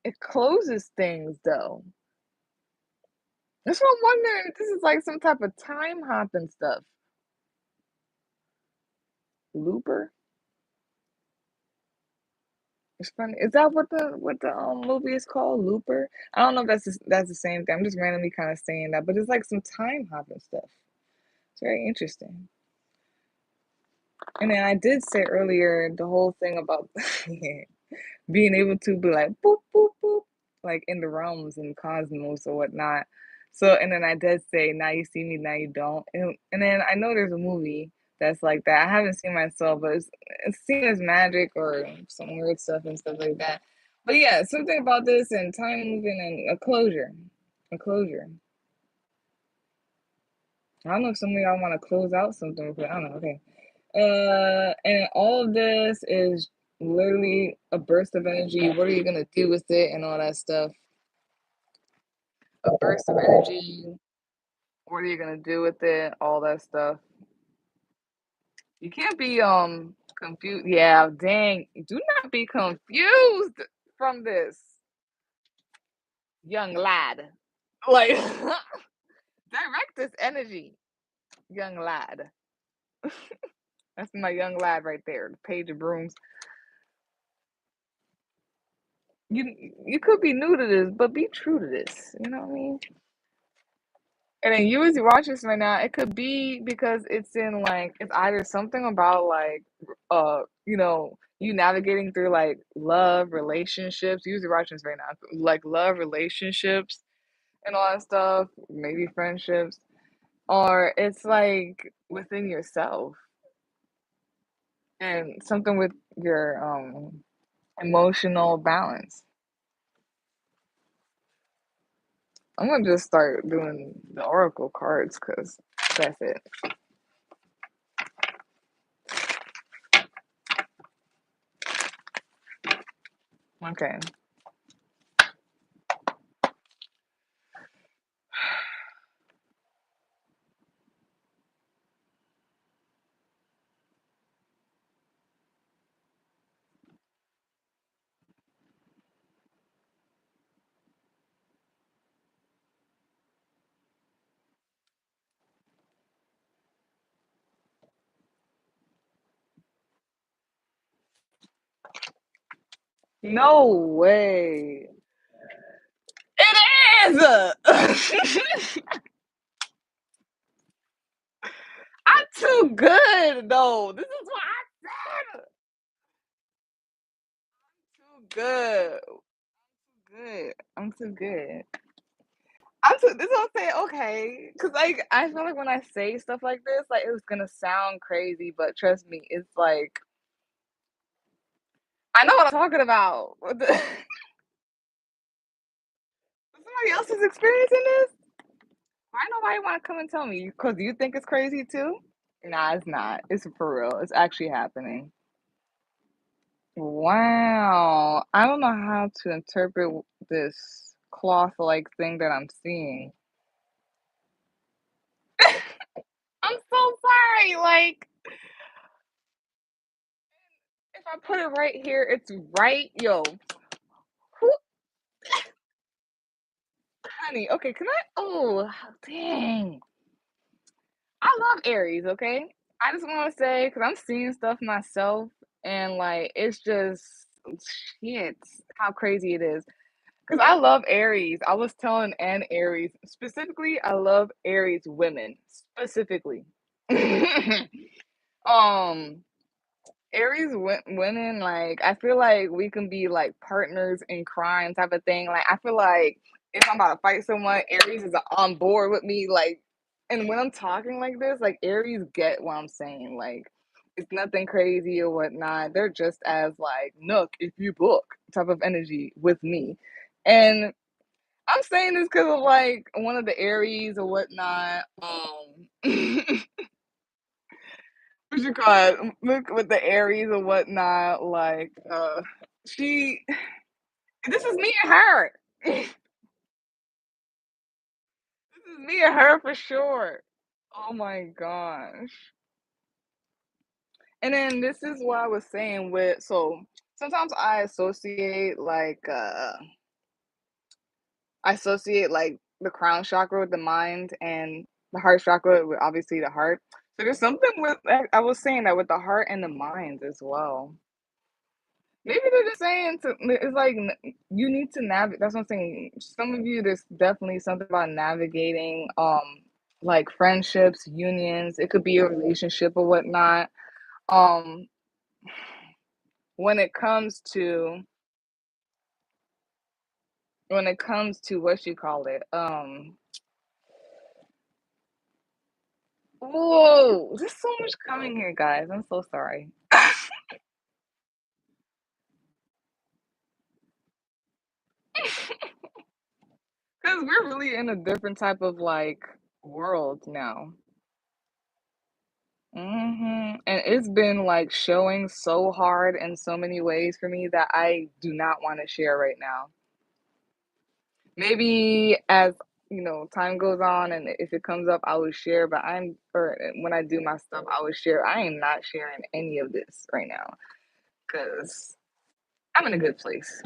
it closes things though. That's what I'm wondering if this is like some type of time hopping stuff. Looper? It's funny. Is that what the movie is called? Looper? I don't know if that's the same thing. I'm just randomly kind of saying that, but it's like some time hopping stuff. It's very interesting. And then I did say earlier the whole thing about being able to be like boop boop boop, like in the realms and cosmos or whatnot. So and then I did say now you see me, now you don't. And then I know there's a movie that's like that. I haven't seen myself, but it's seen as magic or some weird stuff and stuff like that. But yeah, something about this and time moving and a closure. A closure. I don't know if some of y'all want to close out something, but I don't know. Okay. And all of this is literally a burst of energy. What are you gonna do with it and all that stuff? A burst of energy. What are you gonna do with it? All that stuff. You can't be confused. Yeah, dang. Do not be confused from this, young lad. Like direct this energy, young lad. That's my young lad right there. The page of brooms. You could be new to this, but be true to this. You know what I mean? And then you as you watch this right now, it could be because it's in like it's either something about like you navigating through like love, relationships. You as you're watching this right now, like love, relationships and all that stuff, maybe friendships. Or it's like within yourself. and something with your emotional balance. I'm gonna just start doing the oracle cards because that's it. Okay. No way. It is. I'm too good though. This is what I said. Too good. Good. I'm too good. I'm too. This is what I'm saying. Okay, because like I feel like when I say stuff like this, like it's gonna sound crazy, but trust me, it's like I know what I'm talking about. Somebody else is experiencing this. Why nobody want to come and tell me? Because you think it's crazy too? Nah, it's not. It's for real. It's actually happening. Wow. I don't know how to interpret this cloth-like thing that I'm seeing. I'm so sorry. Like, if I put it right here, it's right. Yo, who, honey. Okay, can I? Oh, dang. I love Aries, okay? I just want to say, because I'm seeing stuff myself, and like, it's just shit how crazy it is. Because I love Aries. I was telling Ann Aries, specifically, I love Aries women, specifically. um, Aries women, like, I feel like we can be like partners in crime type of thing. Like, I feel like if I'm about to fight someone, Aries is on board with me. Like, and when I'm talking like this, like, Aries get what I'm saying. Like, it's nothing crazy or whatnot. They're just as like, Nook, if you book type of energy with me. And I'm saying this because of like one of the Aries or whatnot. What you call it? Look with the Aries or whatnot. Like, she. This is me and her. This is me and her for sure. Oh my gosh. And then this is what I was saying with. So sometimes I associate like the crown chakra with the mind and the heart chakra with obviously the heart. So there's something with I was saying that with the heart and the mind as well. Maybe they're just saying to it's like you need to navigate. That's what I'm saying. Some of you, there's definitely something about navigating, like friendships, unions. It could be a relationship or whatnot. Um, when it comes to what you call it, whoa, there's so much coming here, guys. I'm so sorry. Because we're really in a different type of like world now. And it's been like showing so hard in so many ways for me that I do not want to share right now. Maybe as time goes on and if it comes up, I will share. But or when I do my stuff, I will share. I am not sharing any of this right now because I'm in a good place.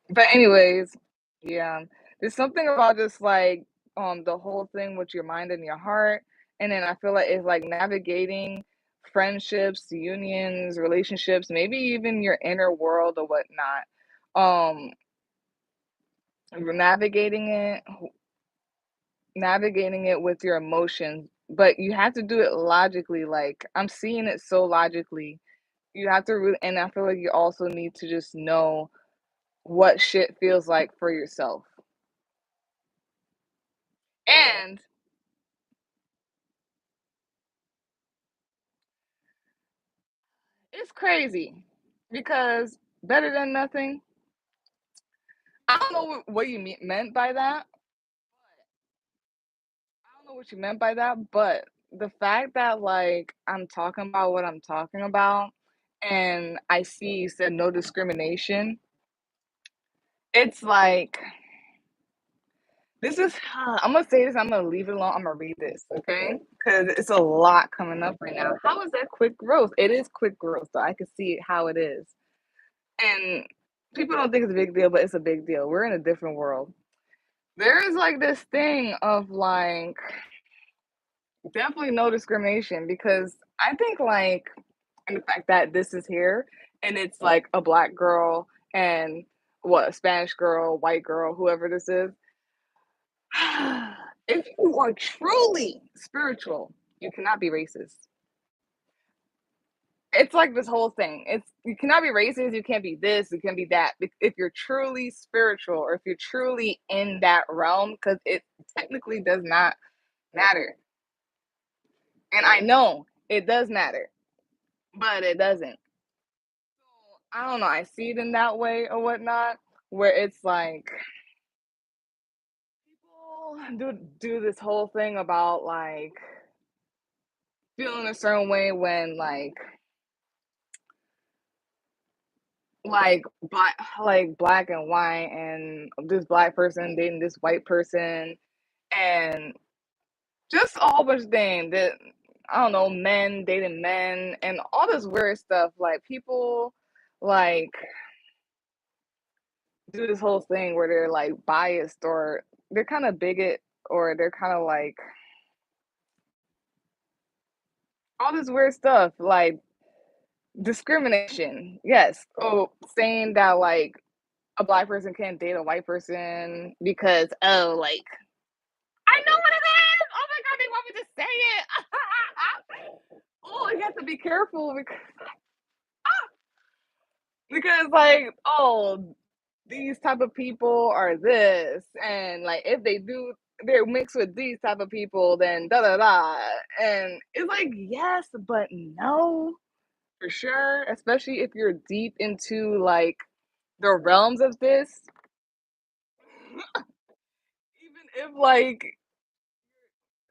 But anyways, yeah, there's something about just like the whole thing with your mind and your heart, and then I feel like it's like navigating friendships, unions, relationships, maybe even your inner world or whatnot. Um, navigating it, navigating it with your emotions, but you have to do it logically. Like I'm seeing it so logically. You have to really, and I feel like you also need to just know what shit feels like for yourself. And It's crazy because better than nothing. I don't know what you meant by that. I don't know what you meant by that, but the fact that like I'm talking about what I'm talking about, and I see you said no discrimination. It's like this is. I'm gonna say this. I'm gonna leave it alone. I'm gonna read this, okay? Because it's a lot coming up right now. How is that quick growth? It is quick growth, so I can see how it is. And people don't think it's a big deal, but it's a big deal. We're in a different world. There is like this thing of like definitely no discrimination because I think like and the fact that this is here and it's like a black girl and what a Spanish girl, white girl, whoever this is. If you are truly spiritual, you cannot be racist. It's like this whole thing. It's you cannot be racist, you can't be this, you can't be that. If you're truly spiritual or if you're truly in that realm, because it technically does not matter. And I know it does matter, but it doesn't. I don't know. I see it in that way or whatnot, where it's like people do this whole thing about like feeling a certain way when black and white and this black person dating this white person and just a whole bunch of things that I don't know, men dating men and all this weird stuff. Like people like do this whole thing where they're like biased or they're kind of bigot or they're kind of like all this weird stuff like discrimination. Yes. Oh, saying that like a black person can't date a white person because oh like I know what it is. Oh my god, they want me to say it. Oh, you have to be careful because like oh these type of people are this and like if they do they're mixed with these type of people then da da da and it's like yes but no for sure especially if you're deep into like the realms of this even if like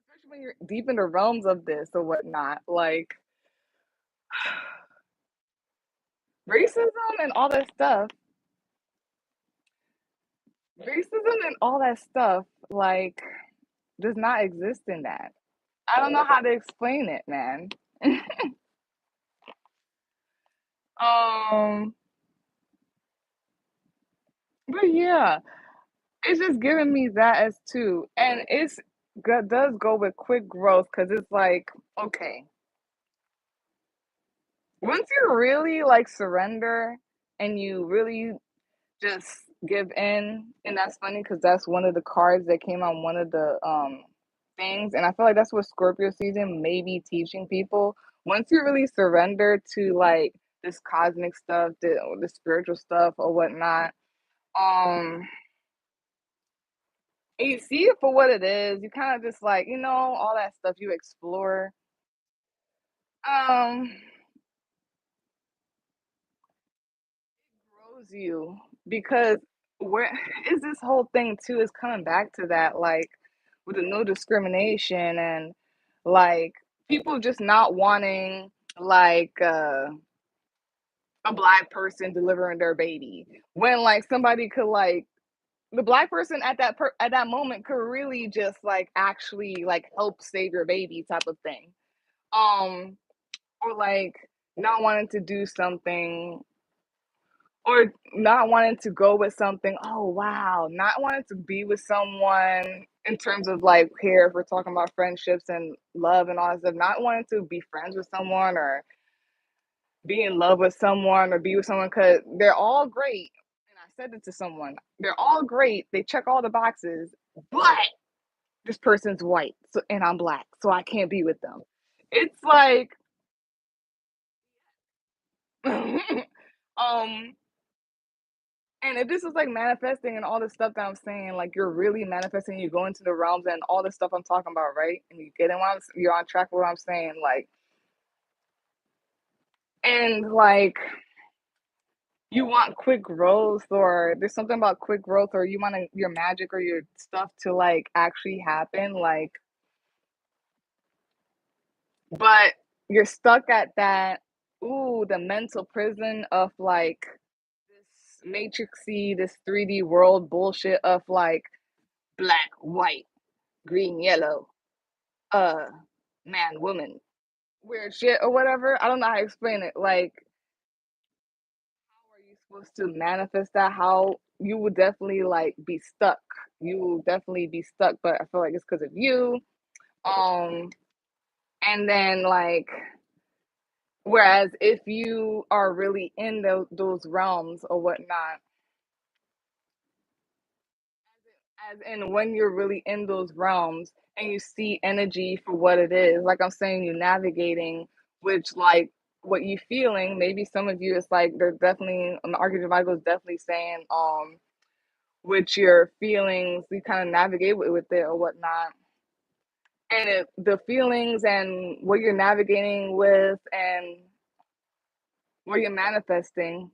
especially when you're deep in the realms of this or whatnot like racism and all that stuff racism and all that stuff like does not exist in that. I don't know how to explain it, man. Um, but yeah, it's just giving me that as too, and does go with quick growth because it's like okay, once you really like surrender and you really just give in, and that's funny because that's one of the cards that came on one of the things, and I feel like that's what Scorpio season may be teaching people. Once you really surrender to like this cosmic stuff, the spiritual stuff or whatnot, um, and you see it for what it is, you kind of just like all that stuff you explore. Um, grows you because where is this whole thing too is coming back to that like with the no discrimination and like people just not wanting like a black person delivering their baby when like somebody could like the black person at at that moment could really just like actually like help save your baby type of thing um or like not wanting to do something or not wanting to go with something, oh wow, not wanting to be with someone in terms of like here, if we're talking about friendships and love and all that stuff, not wanting to be friends with someone or be in love with someone or be with someone because they're all great. And I said it to someone, they're all great, they check all the boxes, but this person's white so, and I'm black, so I can't be with them. It's like, um, and if this is like manifesting and all the stuff that I'm saying, like you're really manifesting, you go into the realms and all the stuff I'm talking about, right? And you get in you're on track with what I'm saying, like, And like you want quick growth, or there's something about quick growth, or you want your magic or your stuff to like actually happen, like, but you're stuck at that, ooh, the mental prison of like this matrixy, this 3D world bullshit of like black, white, green, yellow, uh, man, woman, weird shit or whatever. I don't know how to explain it. Like, how are you supposed to manifest that? How you would definitely like be stuck. You will definitely be stuck, but I feel like it's because of you. Um, and then like, whereas if you are really in those realms or whatnot, as in when you're really in those realms and you see energy for what it is, like I'm saying, you navigating, which like what you feeling, maybe some of you, it's like they're definitely, Archangel Michael is definitely saying, with your feelings, you kind of navigate with it or whatnot. And the feelings and what you're navigating with and what you're manifesting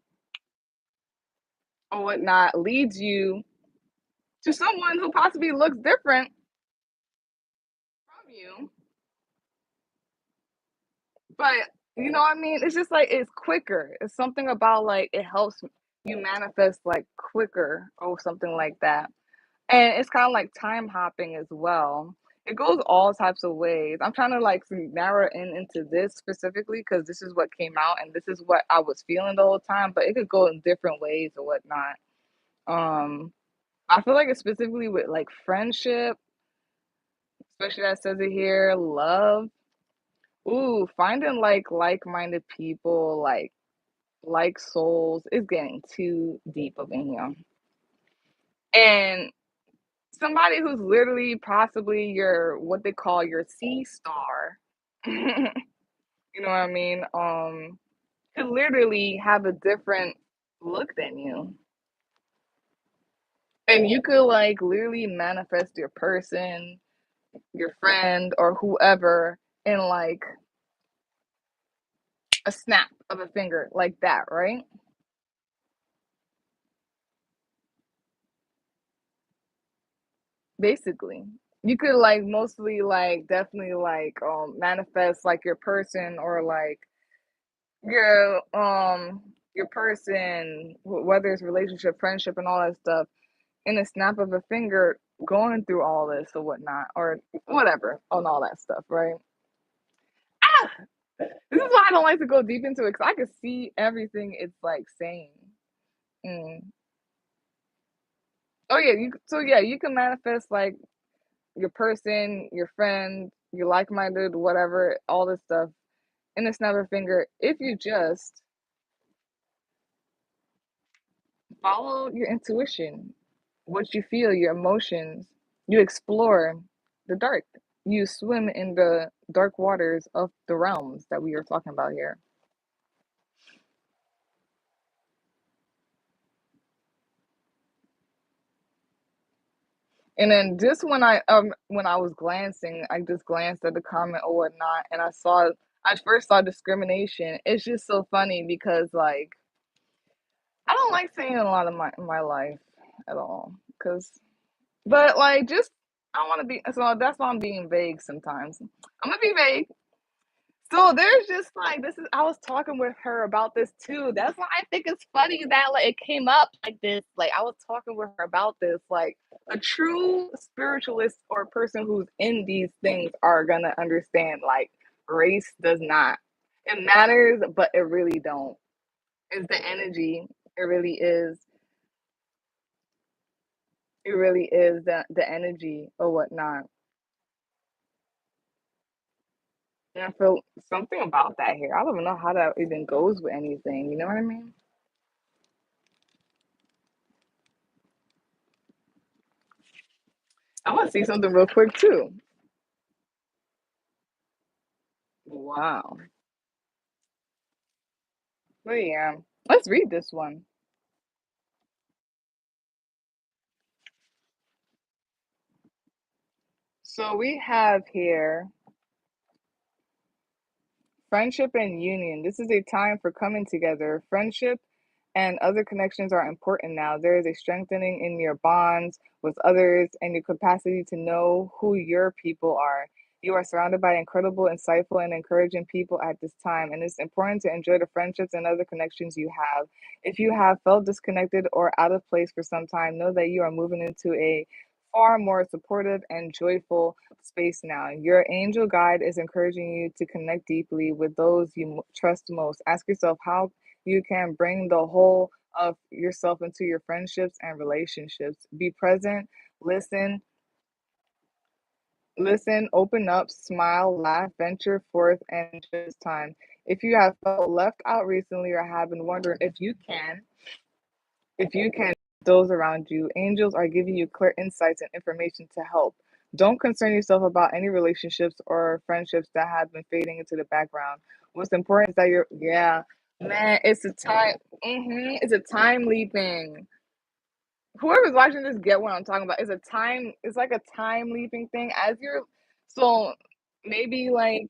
or whatnot leads you to someone who possibly looks different from you. But you know what I mean? It's just like it's quicker. It's something about like it helps you manifest like quicker or something like that. And it's kind of like time hopping as well. It goes all types of ways. I'm trying to like narrow in into this specifically because this is what came out and this is what I was feeling the whole time. But it could go in different ways or whatnot. Um, I feel like it's specifically with like friendship, especially that says it here, love. Ooh, finding like-minded people, like souls is getting too deep up in here. And somebody who's literally possibly your what they call your C star, you know what I mean? Could literally have a different look than you. And you could like literally manifest your person, your friend, or whoever in like a snap of a finger, like that, right? Basically. You could like mostly like definitely like manifest like your person or like your person, whether it's relationship, friendship, and all that stuff, in a snap of a finger, going through all this or whatnot, or whatever, on all that stuff, right? Ah! This is why I don't like to go deep into it because I can see everything it's like saying. Mm. Oh yeah, you can manifest like your person, your friend, your like-minded, whatever, all this stuff in a snap of a finger if you just follow your intuition, what you feel, your emotions. You explore the dark. You swim in the dark waters of the realms that we are talking about here. And then just when I was glancing, I just glanced at the comment or whatnot, and I first saw discrimination. It's just so funny because like I don't like saying a lot of my life at all, cause but like just I want to be so that's why I'm being vague sometimes. I'm gonna be vague. So there's just like this is I was talking with her about this too. That's why I think it's funny that like it came up like this. Like I was talking with her about this. Like a true spiritualist or a person who's in these things are gonna understand like race does not. It matters, but it really don't. It's the energy. It really is. It really is the energy or whatnot. And I feel something about that here. I don't even know how that even goes with anything. You know what I mean? I want to see something real quick too. Wow. But yeah, let's read this one. So we have here friendship and union. This is a time for coming together. Friendship and other connections are important now. There is a strengthening in your bonds with others and your capacity to know who your people are. You are surrounded by incredible, insightful, and encouraging people at this time, and it's important to enjoy the friendships and other connections you have. If you have felt disconnected or out of place for some time, know that you are moving into a far more supportive and joyful space now. Your angel guide is encouraging you to connect deeply with those you trust most. Ask yourself how you can bring the whole of yourself into your friendships and relationships. Be present, listen, open up, smile, laugh, venture forth, and enjoy this time. If you have felt left out recently or have been wondering if you can those around you, angels are giving you clear insights and information to help. Don't concern yourself about any relationships or friendships that have been fading into the background. What's important is that yeah, man, it's a time, it's a time leaping. Whoever's watching this get what I'm talking about. It's like a time leaping thing so maybe like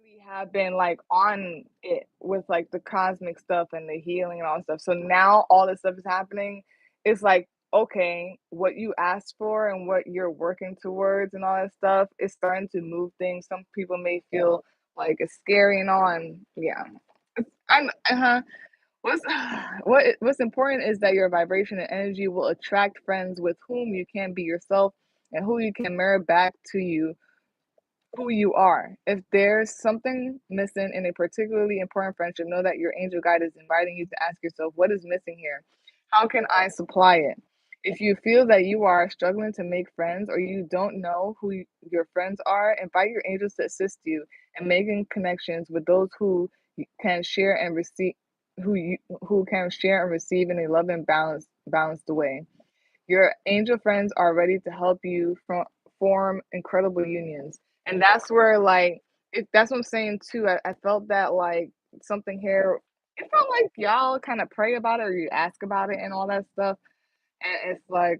really have been like on it with like the cosmic stuff and the healing and all that stuff. So now all this stuff is happening. It's like, okay, what you asked for and what you're working towards and all that stuff is starting to move things. Some people may feel like it's scary and all, and yeah. I'm what's what's important is that your vibration and energy will attract friends with whom you can be yourself and who you can mirror back to you who you are. If there's something missing in a particularly important friendship, know that your angel guide is inviting you to ask yourself, what is missing here? How can I supply it? If you feel that you are struggling to make friends or you don't know who your friends are, invite your angels to assist you in making connections with those who can share and receive who can share and receive in a loving balanced way. Your angel friends are ready to help you form incredible unions. And that's where, like, that's what I'm saying too. I felt that, like, something here, it felt like y'all kind of pray about it or you ask about it and all that stuff. And it's like,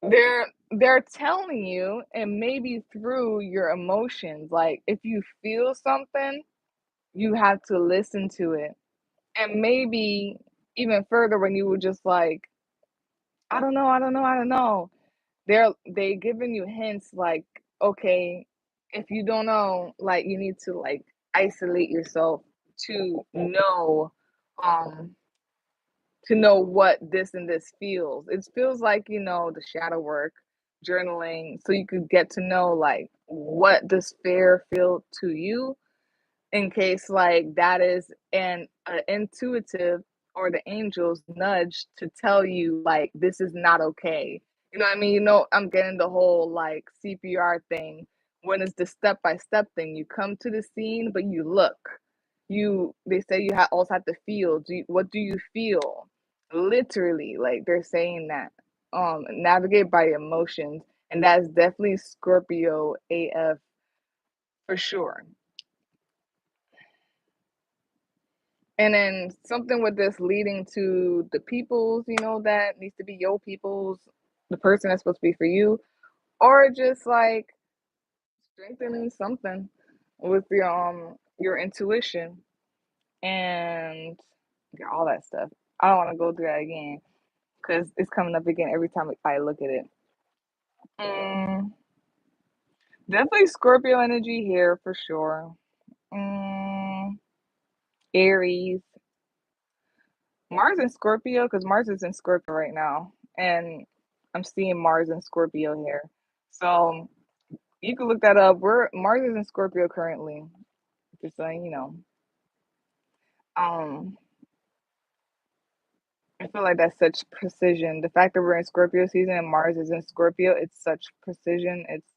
they're, they're telling you, and maybe through your emotions, like, if you feel something, you have to listen to it. And maybe even further when you were just like, I don't know. They giving you hints like, okay, if you don't know, like you need to like isolate yourself to know, um, to know what this and this feels. It feels like, the shadow work, journaling, so you could get to know like what does fear feel to you in case like that is an intuitive or the angels nudge to tell you like this is not okay. You know what I mean? I'm getting the whole like CPR thing. When it's the step by step thing, you come to the scene, but you look. They say also have to feel. What do you feel? Literally, like they're saying that. Navigate by emotions, and that's definitely Scorpio AF for sure. And then something with this leading to the peoples, that needs to be your peoples, the person that's supposed to be for you, or just like strengthening something with your intuition and yeah, all that stuff. I don't want to go through that again because it's coming up again every time I look at it. Mm, definitely Scorpio energy here for sure. Mm, Aries, Mars and Scorpio, because Mars is in Scorpio right now, and I'm seeing Mars and Scorpio here. So you can look that up. Mars is in Scorpio currently. Just saying, Um, I feel like that's such precision. The fact that we're in Scorpio season and Mars is in Scorpio, it's such precision. It's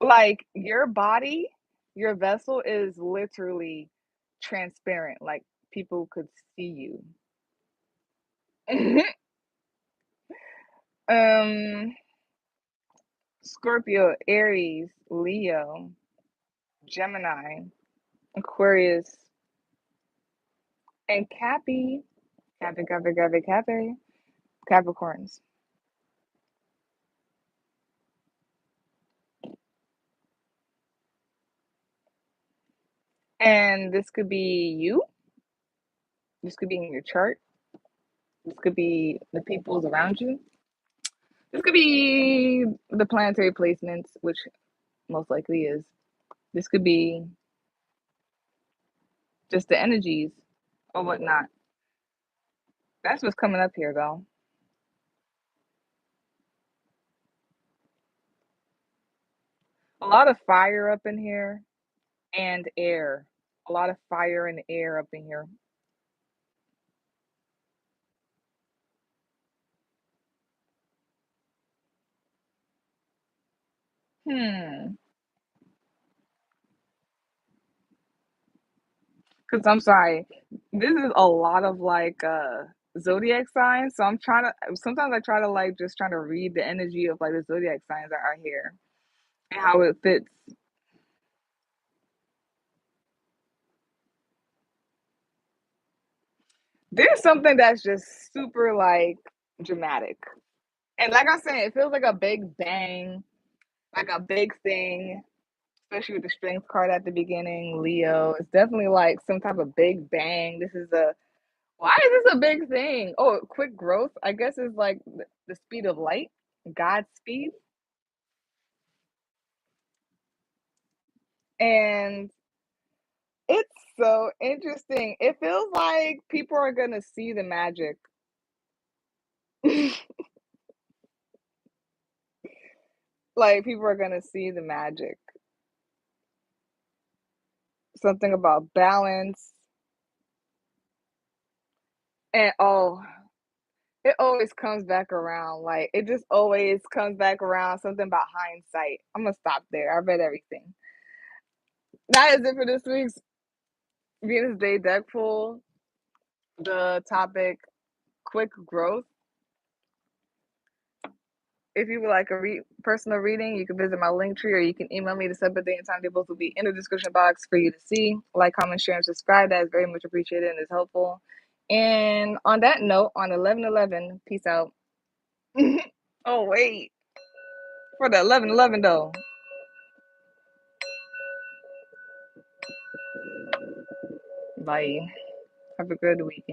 like your body, your vessel is literally transparent. Like people could see you. um Scorpio, Aries, Leo, Gemini, Aquarius, and Cappy, Capricorns. And this could be you, this could be in your chart, this could be the peoples around you, this could be the planetary placements, which most likely is. This could be just the energies or whatnot. That's what's coming up here, though. A lot of fire up in here and air. A lot of fire and air up in here. Hmm. Because I'm sorry, this is a lot of like zodiac signs. So I'm trying to sometimes I try to like just trying to read the energy of like the zodiac signs that are here and how it fits. There's something that's just super like dramatic. And like I said, it feels like a big bang, like a big thing, especially with the strength card at the beginning, Leo. It's definitely like some type of big bang. This is a why is this a big thing? Oh, quick growth. I guess is like the speed of light, God's speed. And it's so interesting. It feels like people are gonna see the magic. Like people are gonna see the magic. Something about balance. And oh, it always comes back around. Like it just always comes back around. Something about hindsight. I'm gonna stop there. I read everything. That is it for this week's Venus Day deck pool. The topic quick growth. If you would like a personal reading, you can visit my Linktree or you can email me. The separate day and time tables will be in the description box for you to see. Like, comment, share, and subscribe. That is very much appreciated and is helpful. And on that note, on 11/11, peace out. Oh, wait. For the 11/11, though. Bye. Have a good weekend.